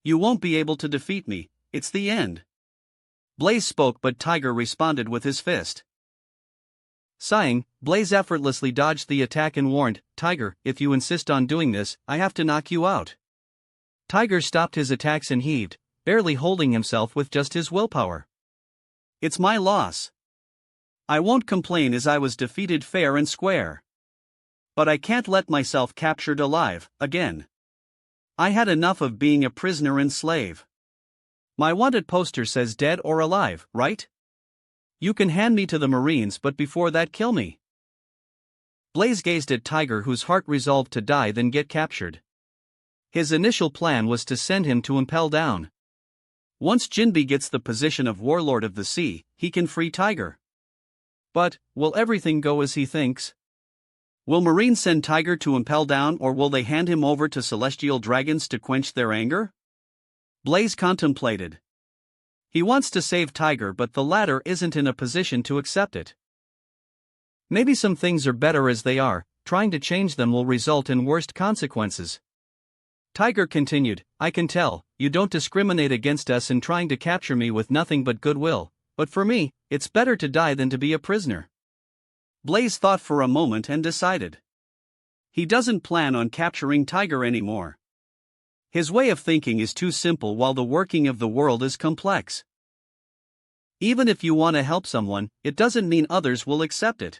You won't be able to defeat me, it's the end. Blaze spoke, but Tiger responded with his fist. Sighing, Blaze effortlessly dodged the attack and warned, Tiger, if you insist on doing this, I have to knock you out. Tiger stopped his attacks and heaved, barely holding himself with just his willpower. It's my loss. I won't complain, as I was defeated fair and square. But I can't let myself captured alive, again. I had enough of being a prisoner and slave. My wanted poster says dead or alive, right? You can hand me to the Marines, but before that kill me. Blaze gazed at Tiger, whose heart resolved to die then get captured. His initial plan was to send him to Impel Down. Once Jinbe gets the position of Warlord of the Sea, he can free Tiger. But, will everything go as he thinks? Will Marines send Tiger to Impel Down, or will they hand him over to celestial dragons to quench their anger? Blaze contemplated. He wants to save Tiger, but the latter isn't in a position to accept it. Maybe some things are better as they are, trying to change them will result in worst consequences. Tiger continued, I can tell, you don't discriminate against us in trying to capture me with nothing but goodwill, but for me, it's better to die than to be a prisoner. Blaze thought for a moment and decided. He doesn't plan on capturing Tiger anymore. His way of thinking is too simple while the working of the world is complex. Even if you want to help someone, it doesn't mean others will accept it.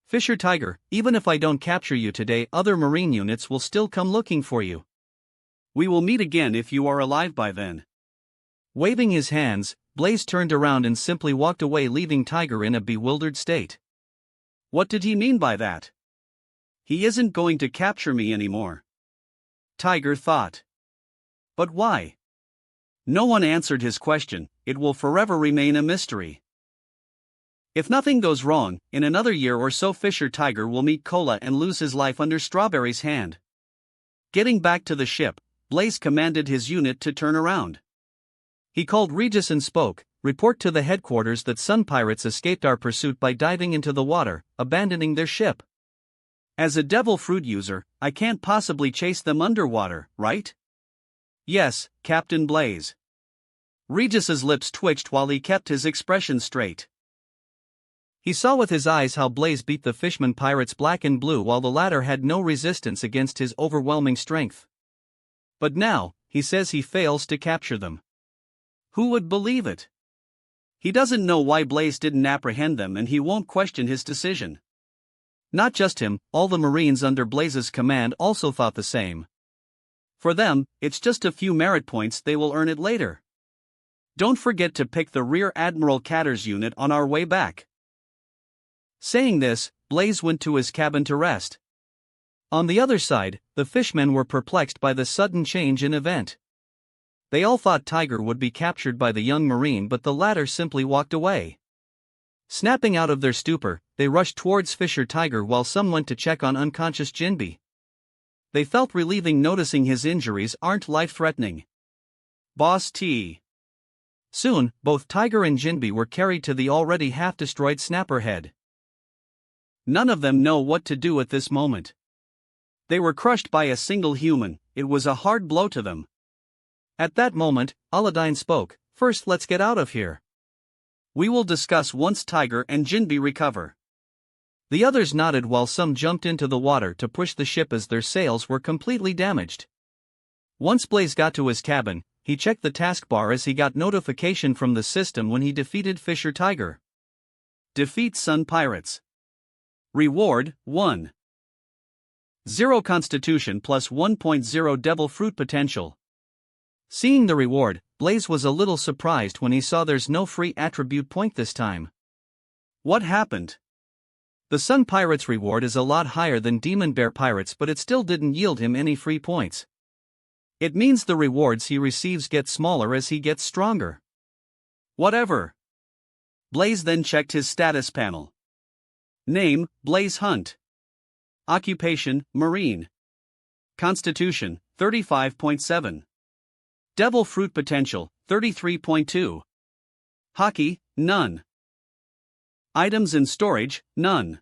Fisher Tiger, even if I don't capture you today, other Marine units will still come looking for you. We will meet again if you are alive by then. Waving his hands, Blaze turned around and simply walked away, leaving Tiger in a bewildered state. What did he mean by that? He isn't going to capture me anymore. Tiger thought. But why? No one answered his question. It will forever remain a mystery. If nothing goes wrong, in another year or so Fisher Tiger will meet Cola and lose his life under Strawberry's hand. Getting back to the ship, Blaze commanded his unit to turn around. He called Regis and spoke, report to the headquarters that Sun Pirates escaped our pursuit by diving into the water, abandoning their ship. As a devil fruit user, I can't possibly chase them underwater, right? Yes, Captain Blaze. Regis's lips twitched while he kept his expression straight. He saw with his eyes how Blaze beat the Fishman pirates black and blue while the latter had no resistance against his overwhelming strength. But now, he says he fails to capture them. Who would believe it? He doesn't know why Blaze didn't apprehend them, and he won't question his decision. Not just him, all the Marines under Blaze's command also thought the same. For them, it's just a few merit points, they will earn it later. Don't forget to pick the Rear Admiral Catter's unit on our way back. Saying this, Blaze went to his cabin to rest. On the other side, the fishmen were perplexed by the sudden change in event. They all thought Tiger would be captured by the young Marine, but the latter simply walked away. Snapping out of their stupor, they rushed towards Fisher Tiger while some went to check on unconscious Jinbe. They felt relieving noticing his injuries aren't life-threatening. Boss T. Soon, both Tiger and Jinbe were carried to the already half-destroyed Snapperhead. None of them know what to do at this moment. They were crushed by a single human, it was a hard blow to them. At that moment, Aladdin spoke, first let's get out of here. We will discuss once Tiger and Jinbe recover. The others nodded while some jumped into the water to push the ship as their sails were completely damaged. Once Blaze got to his cabin, he checked the taskbar as he got notification from the system when he defeated Fisher Tiger. Defeat Sun Pirates. Reward, 1. 0 Constitution plus 1.0 Devil Fruit Potential. Seeing the reward, Blaze was a little surprised when he saw there's no free attribute point this time. What happened? The Sun Pirates reward is a lot higher than Demon Bear Pirates, but it still didn't yield him any free points. It means the rewards he receives get smaller as he gets stronger. Whatever. Blaze then checked his status panel. Name, Blaze Hunt. Occupation, Marine. Constitution, 35.7. Devil Fruit Potential, 33.2. Hockey, none. Items in storage, none.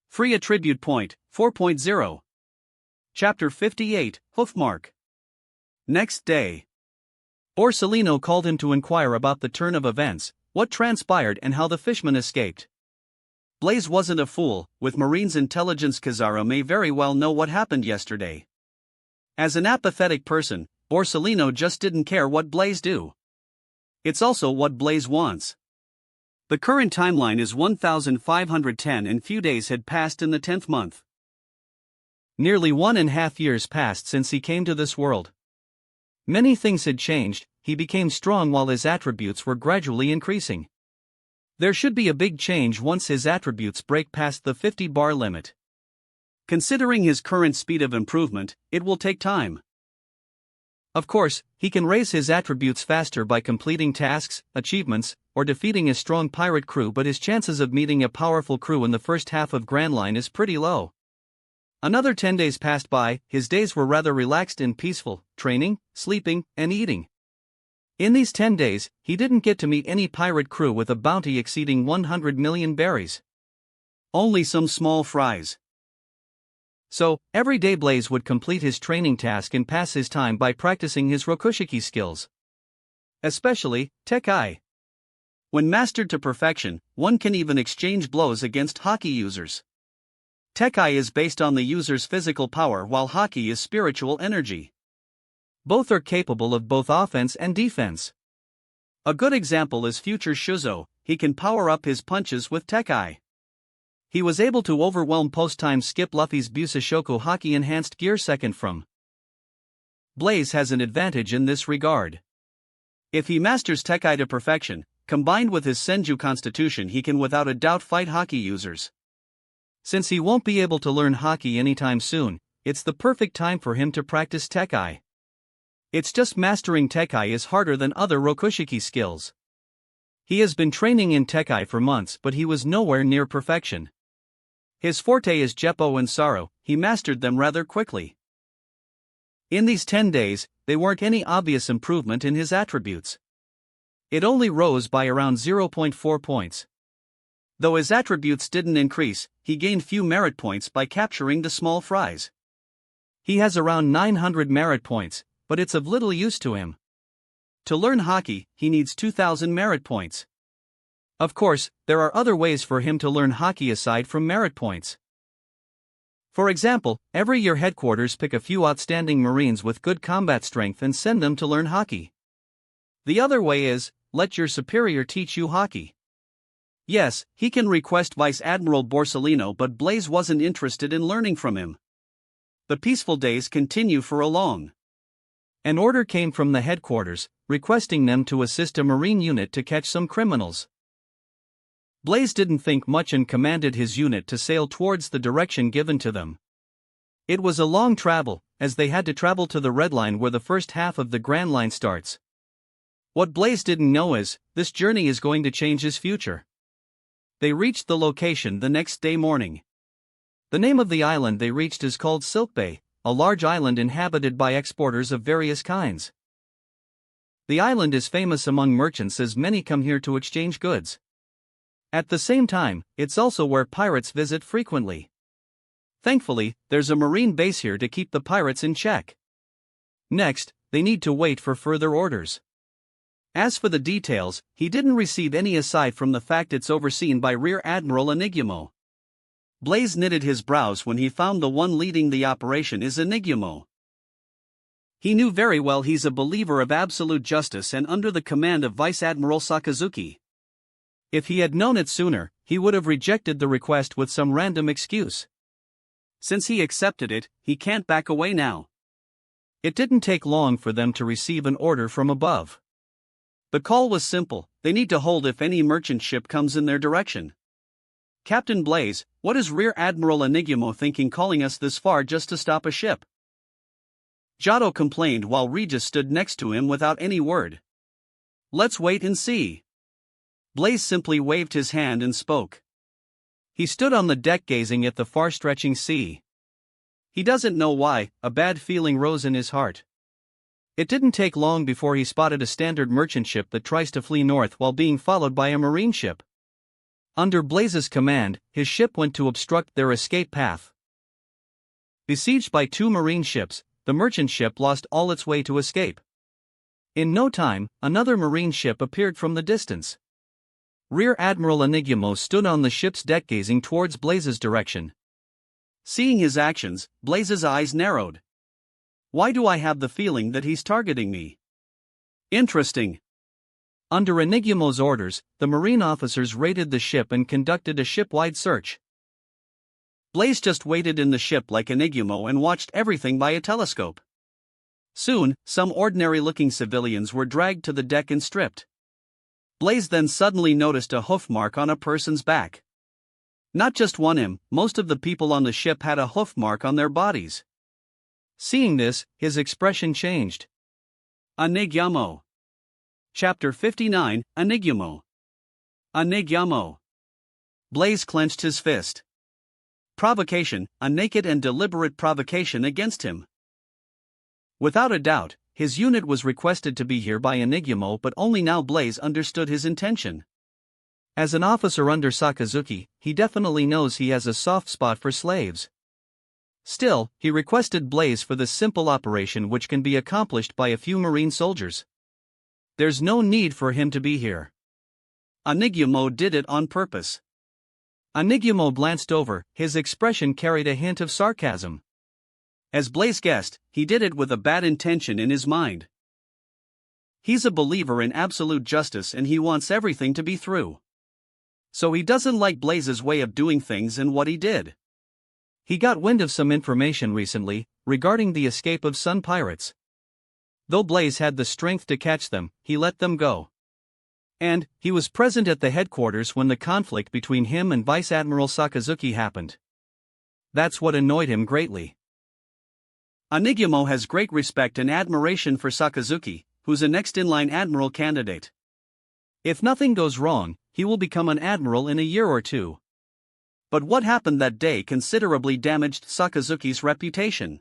Free attribute point, 4.0. Chapter 58, Hoofmark. Next day. Borsellino called him to inquire about the turn of events, what transpired and how the fishmen escaped. Blaze wasn't a fool, with Marine's intelligence Kizaru may very well know what happened yesterday. As an apathetic person, Borsellino just didn't care what Blaze do. It's also what Blaze wants. The current timeline is 1510 and few days had passed in the 10th month. Nearly 1.5 years passed since he came to this world. Many things had changed, he became strong while his attributes were gradually increasing. There should be a big change once his attributes break past the 50 bar limit. Considering his current speed of improvement, it will take time. Of course, he can raise his attributes faster by completing tasks, achievements, or defeating a strong pirate crew, but his chances of meeting a powerful crew in the first half of Grand Line is pretty low. Another 10 days passed by, his days were rather relaxed and peaceful, training, sleeping, and eating. In these 10 days, he didn't get to meet any pirate crew with a bounty exceeding 100 million berries. Only some small fries. So, every day Blaze would complete his training task and pass his time by practicing his Rokushiki skills. Especially, Tekai. When mastered to perfection, one can even exchange blows against Haki users. Tekai is based on the user's physical power while Haki is spiritual energy. Both are capable of both offense and defense. A good example is future Shuzo. He can power up his punches with Tekai. He was able to overwhelm post-time skip Luffy's Busashoku Haki enhanced gear second from. Blaze has an advantage in this regard. If he masters Tekai to perfection, combined with his Senju constitution, he can without a doubt fight Haki users. Since he won't be able to learn Haki anytime soon, it's the perfect time for him to practice Tekai. It's just mastering Tekai is harder than other Rokushiki skills. He has been training in Tekai for months, but he was nowhere near perfection. His forte is Jeppo and Saro. He mastered them rather quickly. In these 10 days, there weren't any obvious improvement in his attributes. It only rose by around 0.4 points. Though his attributes didn't increase, he gained few merit points by capturing the small fries. He has around 900 merit points, but it's of little use to him. To learn Haki, he needs 2,000 merit points. Of course, there are other ways for him to learn Haki aside from merit points. For example, every year headquarters pick a few outstanding Marines with good combat strength and send them to learn Haki. The other way is, let your superior teach you Haki. Yes, he can request Vice Admiral Borsellino, but Blaze wasn't interested in learning from him. The peaceful days continue for a long. An order came from the headquarters, requesting them to assist a Marine unit to catch some criminals. Blaze didn't think much and commanded his unit to sail towards the direction given to them. It was a long travel, as they had to travel to the Red Line where the first half of the Grand Line starts. What Blaze didn't know is, this journey is going to change his future. They reached the location the next day morning. The name of the island they reached is called Silk Bay, a large island inhabited by exporters of various kinds. The island is famous among merchants as many come here to exchange goods. At the same time, it's also where pirates visit frequently. Thankfully, there's a marine base here to keep the pirates in check. Next, they need to wait for further orders. As for the details, he didn't receive any aside from the fact it's overseen by Rear Admiral Enigumo. Blaze knitted his brows when he found the one leading the operation is Enigumo. He knew very well he's a believer of absolute justice and under the command of Vice Admiral Sakazuki. If he had known it sooner, he would have rejected the request with some random excuse. Since he accepted it, he can't back away now. It didn't take long for them to receive an order from above. The call was simple: they need to hold if any merchant ship comes in their direction. Captain Blaze, what is Rear Admiral Enigumo thinking calling us this far just to stop a ship? Giotto complained while Regis stood next to him without any word. Let's wait and see. Blaze simply waved his hand and spoke. He stood on the deck gazing at the far-stretching sea. He doesn't know why, a bad feeling rose in his heart. It didn't take long before he spotted a standard merchant ship that tries to flee north while being followed by a marine ship. Under Blaze's command, his ship went to obstruct their escape path. Besieged by two marine ships, the merchant ship lost all its way to escape. In no time, another marine ship appeared from the distance. Rear Admiral Enigumo stood on the ship's deck gazing towards Blaze's direction. Seeing his actions, Blaze's eyes narrowed. Why do I have the feeling that he's targeting me? Interesting. Under Enigumo's orders, the marine officers raided the ship and conducted a ship-wide search. Blaze just waited in the ship like Enigumo and watched everything by a telescope. Soon, some ordinary-looking civilians were dragged to the deck and stripped. Blaze then suddenly noticed a hoof mark on a person's back. Not just one, most of the people on the ship had a hoof mark on their bodies. Seeing this, his expression changed. Enigumo. Chapter 59, Enigumo. Enigumo. Blaze clenched his fist. Provocation, a naked and deliberate provocation against him. Without a doubt, his unit was requested to be here by Enigumo, but only now Blaze understood his intention. As an officer under Sakazuki, he definitely knows he has a soft spot for slaves. Still, he requested Blaze for this simple operation which can be accomplished by a few Marine soldiers. There's no need for him to be here. Ichigo did it on purpose. Ichigo glanced over, his expression carried a hint of sarcasm. As Blaze guessed, he did it with a bad intention in his mind. He's a believer in absolute justice and he wants everything to be through. So he doesn't like Blaze's way of doing things and what he did. He got wind of some information recently, regarding the escape of Sun Pirates. Though Blaze had the strength to catch them, he let them go. And, he was present at the headquarters when the conflict between him and Vice Admiral Sakazuki happened. That's what annoyed him greatly. Ichigo has great respect and admiration for Sakazuki, who's a next-in-line admiral candidate. If nothing goes wrong, he will become an admiral in a year or two. But what happened that day considerably damaged Sakazuki's reputation.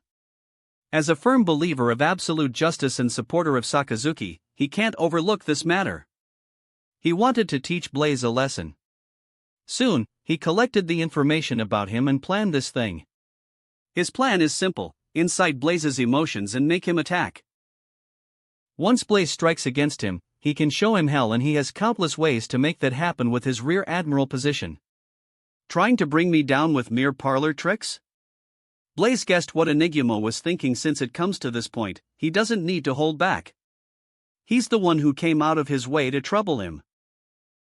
As a firm believer of absolute justice and supporter of Sakazuki, he can't overlook this matter. He wanted to teach Blaze a lesson. Soon, he collected the information about him and planned this thing. His plan is simple: incite Blaze's emotions and make him attack. Once Blaze strikes against him, he can show him hell, and he has countless ways to make that happen with his rear admiral position. Trying to bring me down with mere parlor tricks? Blaze guessed what Ichigo was thinking. Since it comes to this point, he doesn't need to hold back. He's the one who came out of his way to trouble him.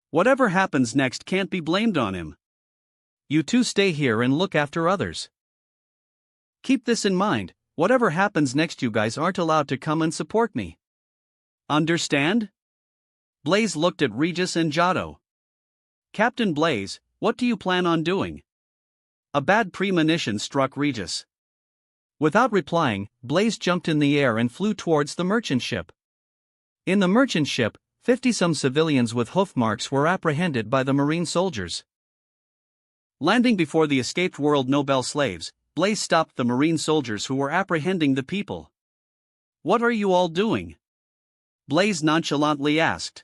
Whatever happens next can't be blamed on him. You two stay here and look after others. Keep this in mind: whatever happens next, you guys aren't allowed to come and support me. Understand? Blaze looked at Regis and Jado. Captain Blaze, what do you plan on doing? A bad premonition struck Regis. Without replying, Blaze jumped in the air and flew towards the merchant ship. In the merchant ship, 50-some civilians with hoof marks were apprehended by the Marine soldiers. Landing before the escaped World Nobel slaves, Blaze stopped the Marine soldiers who were apprehending the people. "What are you all doing?" Blaze nonchalantly asked.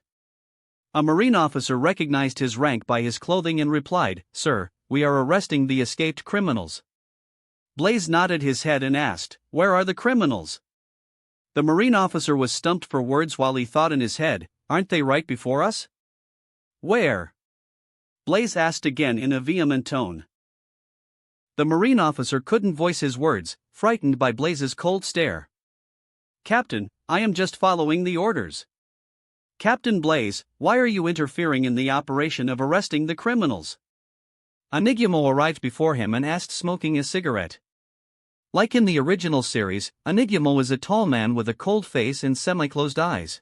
A Marine officer recognized his rank by his clothing and replied, "Sir, we are arresting the escaped criminals." Blaze nodded his head and asked, "Where are the criminals?" The Marine officer was stumped for words while he thought in his head, "Aren't they right before us?" "Where?" Blaze asked again in a vehement tone. The Marine officer couldn't voice his words, frightened by Blaze's cold stare. "Captain, I am just following the orders." "Captain Blaze, why are you interfering in the operation of arresting the criminals?" Ichigo arrived before him and asked, smoking a cigarette. Like in the original series, Ichigo is a tall man with a cold face and semi-closed eyes.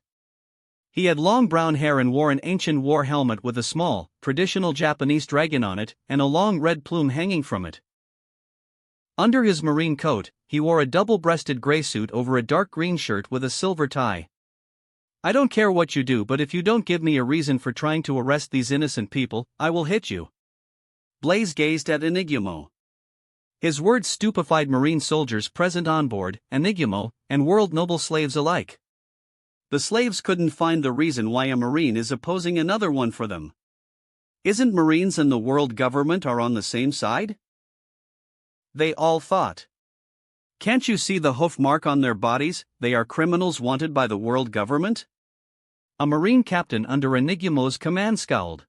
He had long brown hair and wore an ancient war helmet with a small, traditional Japanese dragon on it, and a long red plume hanging from it. Under his marine coat, he wore a double-breasted gray suit over a dark green shirt with a silver tie. "I don't care what you do, but if you don't give me a reason for trying to arrest these innocent people, I will hit you." Blaze gazed at Ichigo. His words stupefied Marine soldiers present on board, Ichigo, and world noble slaves alike. The slaves couldn't find the reason why a Marine is opposing another one for them. Isn't Marines and the world government are on the same side? They all thought. Can't you see the hoof mark on their bodies? They are criminals wanted by the world government? A Marine captain under Ichigo's command scowled.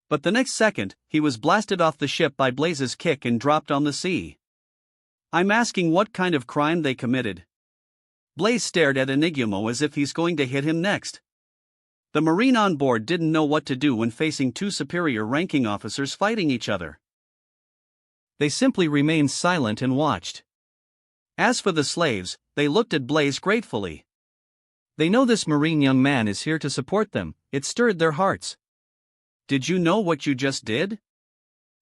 But the next second, he was blasted off the ship by Blaze's kick and dropped on the sea. I'm asking what kind of crime they committed. Blaze stared at Ichigo as if he's going to hit him next. The Marine on board didn't know what to do when facing two superior ranking officers fighting each other. They simply remained silent and watched. As for the slaves, they looked at Blaze gratefully. They know this Marine young man is here to support them. It stirred their hearts. Did you know what you just did?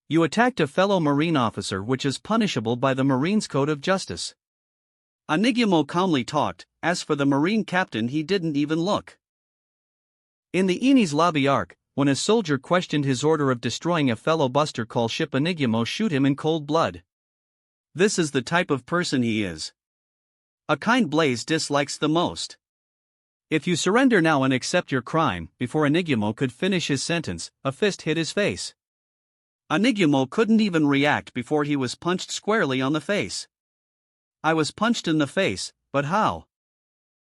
You attacked a fellow Marine officer, which is punishable by the Marine's Code of Justice. Ichigo calmly talked. As for the Marine captain, he didn't even look. In the Eni's lobby arc, when a soldier questioned his order of destroying a fellow Buster Call ship, Ichigo shoot him in cold blood. This is the type of person he is. A kind Blaze dislikes the most. If you surrender now and accept your crime, before Enigmo could finish his sentence, a fist hit his face. Enigmo couldn't even react before he was punched squarely on the face. I was punched in the face, but how?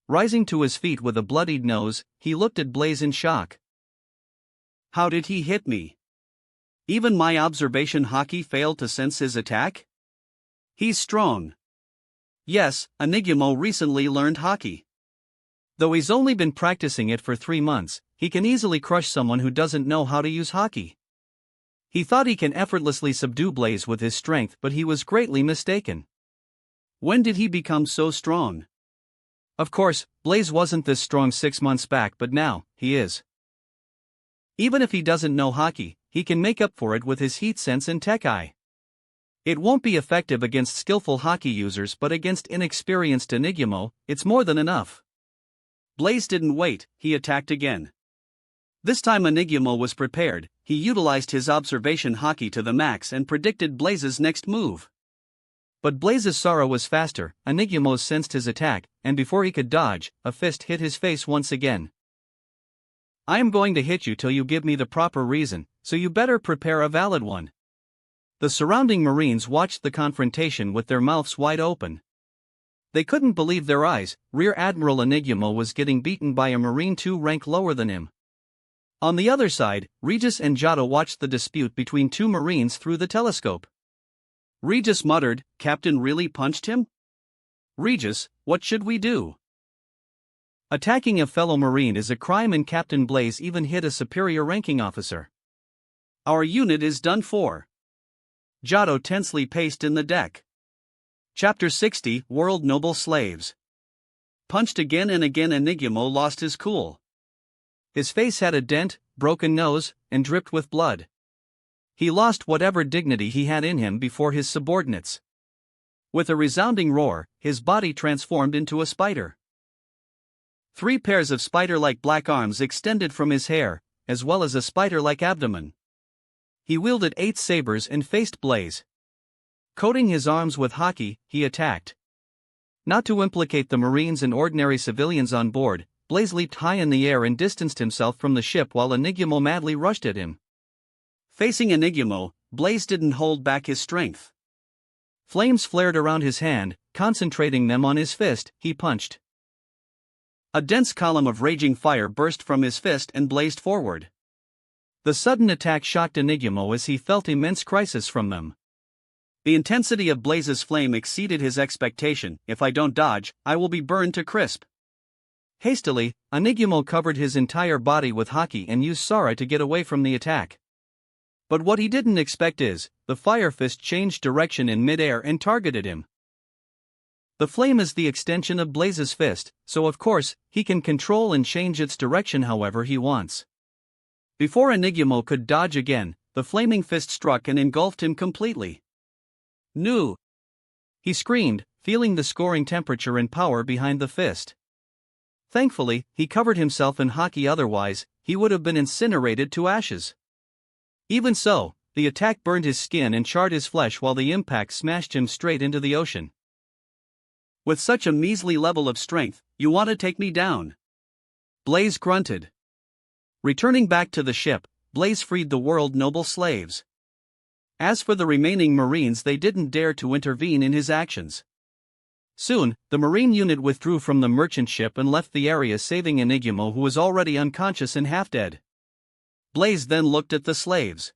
Rising to his feet with a bloodied nose, he looked at Blaze in shock. How did he hit me? Even my observation haki failed to sense his attack? He's strong. Yes, Enigmo recently learned haki. Though he's only been practicing it for 3 months, he can easily crush someone who doesn't know how to use haki. He thought he can effortlessly subdue Blaze with his strength, but he was greatly mistaken. When did he become so strong? Of course, Blaze wasn't this strong 6 months back, but now, he is. Even if he doesn't know haki, he can make up for it with his heat sense and tech eye. It won't be effective against skillful haki users, but against inexperienced Enigmo, it's more than enough. Blaze didn't wait, he attacked again. This time Enigmo was prepared, he utilized his observation haki to the max and predicted Blaze's next move. But Blaze's Sara was faster, Enigmo sensed his attack, and before he could dodge, a fist hit his face once again. I am going to hit you till you give me the proper reason, so you better prepare a valid one. The surrounding Marines watched the confrontation with their mouths wide open. They couldn't believe their eyes. Rear Admiral Enigmo was getting beaten by a Marine 2 rank lower than him. On the other side, Regis and Jado watched the dispute between 2 Marines through the telescope. Regis muttered, "Captain really punched him? Regis, what should we do?" Attacking a fellow Marine is a crime, and Captain Blaze even hit a superior ranking officer. Our unit is done for. Jado tensely paced in the deck. Chapter 60, World Noble Slaves. Punched again and again, Enigmo lost his cool. His face had a dent, broken nose, and dripped with blood. He lost whatever dignity he had in him before his subordinates. With a resounding roar, his body transformed into a spider. 3 pairs of spider-like black arms extended from his hair, as well as a spider-like abdomen. He wielded 8 sabers and faced Blaze. Coating his arms with haki, he attacked. Not to implicate the Marines and ordinary civilians on board, Blaze leaped high in the air and distanced himself from the ship while Enigmo madly rushed at him. Facing Enigmo, Blaze didn't hold back his strength. Flames flared around his hand, concentrating them on his fist, he punched. A dense column of raging fire burst from his fist and blazed forward. The sudden attack shocked Enigmo as he felt immense crisis from them. The intensity of Blaze's flame exceeded his expectation. "If I don't dodge, I will be burned to crisp." Hastily, Enigmo covered his entire body with haki and used Sara to get away from the attack. But what he didn't expect is, the fire fist changed direction in mid-air and targeted him. The flame is the extension of Blaze's fist, so of course, he can control and change its direction however he wants. Before Enigmo could dodge again, the flaming fist struck and engulfed him completely. "No!" he screamed, feeling the scoring temperature and power behind the fist. Thankfully, he covered himself in haki, otherwise, he would have been incinerated to ashes. Even so, the attack burned his skin and charred his flesh while the impact smashed him straight into the ocean. "With such a measly level of strength, you want to take me down?" Blaze grunted. Returning back to the ship, Blaze freed the world noble slaves. As for the remaining Marines, they didn't dare to intervene in his actions. Soon, the Marine unit withdrew from the merchant ship and left the area, saving Enigmo, who was already unconscious and half dead. Blaze then looked at the slaves.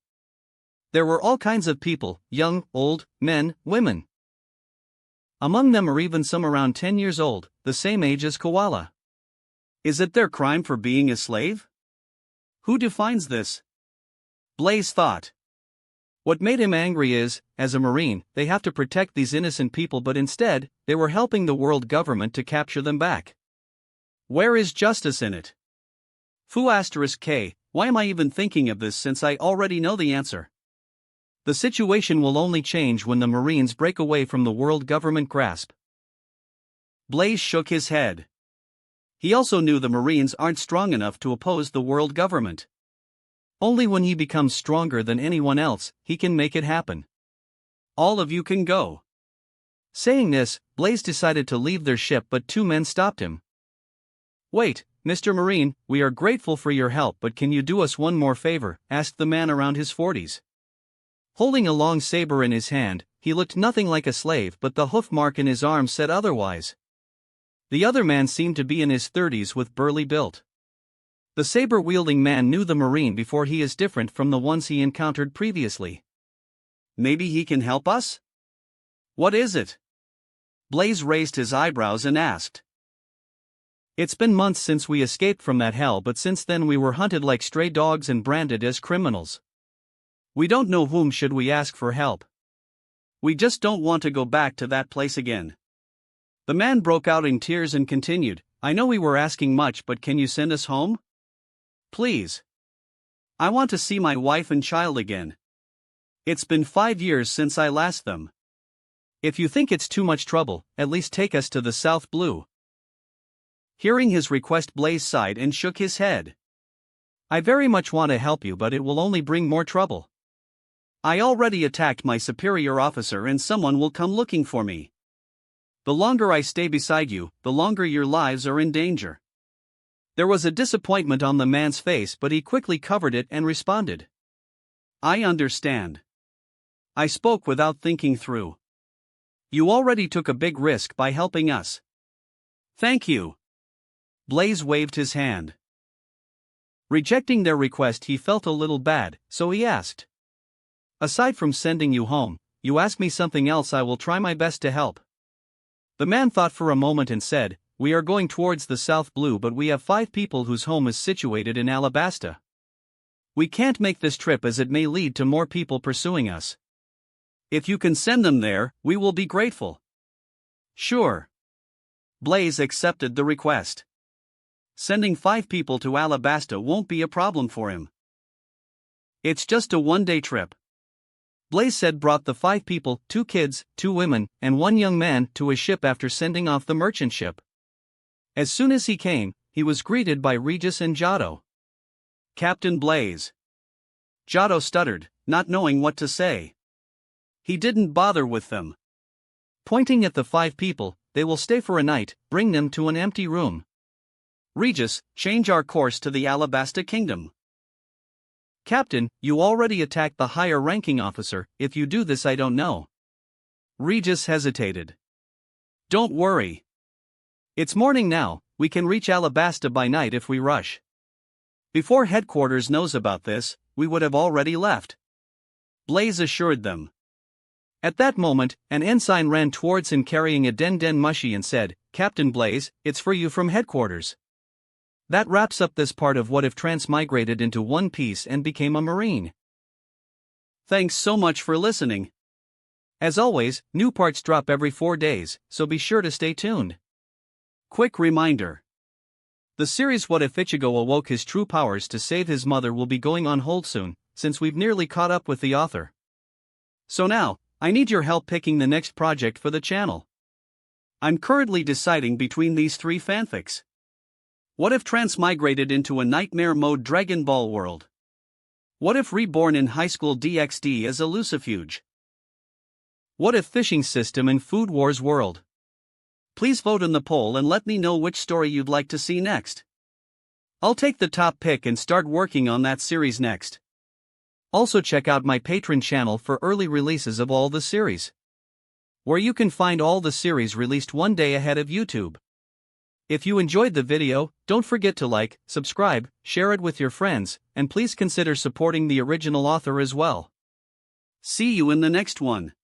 There were all kinds of people, young, old, men, women. Among them are even some around 10 years old, the same age as Koala. Is it their crime for being a slave? Who defines this? Blaze thought. What made him angry is, as a Marine, they have to protect these innocent people, but instead, they were helping the world government to capture them back. Where is justice in it? Fu*K, why am I even thinking of this since I already know the answer? The situation will only change when the Marines break away from the world government grasp. Blaze shook his head. He also knew the Marines aren't strong enough to oppose the world government. Only when he becomes stronger than anyone else, he can make it happen. All of you can go. Saying this, Blaze decided to leave their ship, but 2 men stopped him. Wait, Mr. Marine, we are grateful for your help, but can you do us one more favor? Asked the man around his 40s. Holding a long saber in his hand, he looked nothing like a slave, but the hoof mark in his arm said otherwise. The other man seemed to be in his 30s with burly build. The saber-wielding man knew the Marine before he is different from the ones he encountered previously. Maybe he can help us? What is it? Blaze raised his eyebrows and asked. It's been months since we escaped from that hell, but since then we were hunted like stray dogs and branded as criminals. We don't know whom should we ask for help. We just don't want to go back to that place again. The man broke out in tears and continued, I know we were asking much, but can you send us home? Please. I want to see my wife and child again. It's been 5 years since I last them. If you think it's too much trouble, at least take us to the South Blue. Hearing his request, Blaze sighed and shook his head. I very much want to help you, but it will only bring more trouble. I already attacked my superior officer and someone will come looking for me. The longer I stay beside you, the longer your lives are in danger. There was a disappointment on the man's face, but he quickly covered it and responded. I understand. I spoke without thinking through. You already took a big risk by helping us. Thank you. Blaze waved his hand. Rejecting their request, he felt a little bad, so he asked. Aside from sending you home, you ask me something else. I will try my best to help. The man thought for a moment and said, we are going towards the South Blue, but we have 5 people whose home is situated in Alabasta. We can't make this trip as it may lead to more people pursuing us. If you can send them there, we will be grateful. Sure. Blaze accepted the request. Sending 5 people to Alabasta won't be a problem for him. It's just a one-day trip. Blaze said brought the 5 people, 2 kids, 2 women, and 1 young man to a ship after sending off the merchant ship. As soon as he came, he was greeted by Regis and Giotto. Captain Blaze. Giotto stuttered, not knowing what to say. He didn't bother with them. Pointing at the 5 people, they will stay for a night, bring them to an empty room. Regis, change our course to the Alabasta Kingdom. Captain, you already attacked the higher-ranking officer. If you do this, I don't know. Regis hesitated. Don't worry. It's morning now, we can reach Alabasta by night if we rush. Before headquarters knows about this, we would have already left. Blaze assured them. At that moment, an ensign ran towards him carrying a den mushy and said, Captain Blaze, it's for you from headquarters. That wraps up this part of What If Transmigrated into one piece and became a Marine. Thanks so much for listening. As always, new parts drop every 4 days, so be sure to stay tuned. Quick reminder. The series What If Ichigo awoke his true powers to save his mother will be going on hold soon, since we've nearly caught up with the author. So now, I need your help picking the next project for the channel. I'm currently deciding between these 3 fanfics. What if Transmigrated into a nightmare mode Dragon Ball world? What if Reborn in Highschool DxD as a Lucifuge? What if Fishing System in Food Wars world? Please vote in the poll and let me know which story you'd like to see next. I'll take the top pick and start working on that series next. Also check out my Patreon channel for early releases of all the series, where you can find all the series released one day ahead of YouTube. If you enjoyed the video, don't forget to like, subscribe, share it with your friends, and please consider supporting the original author as well. See you in the next one.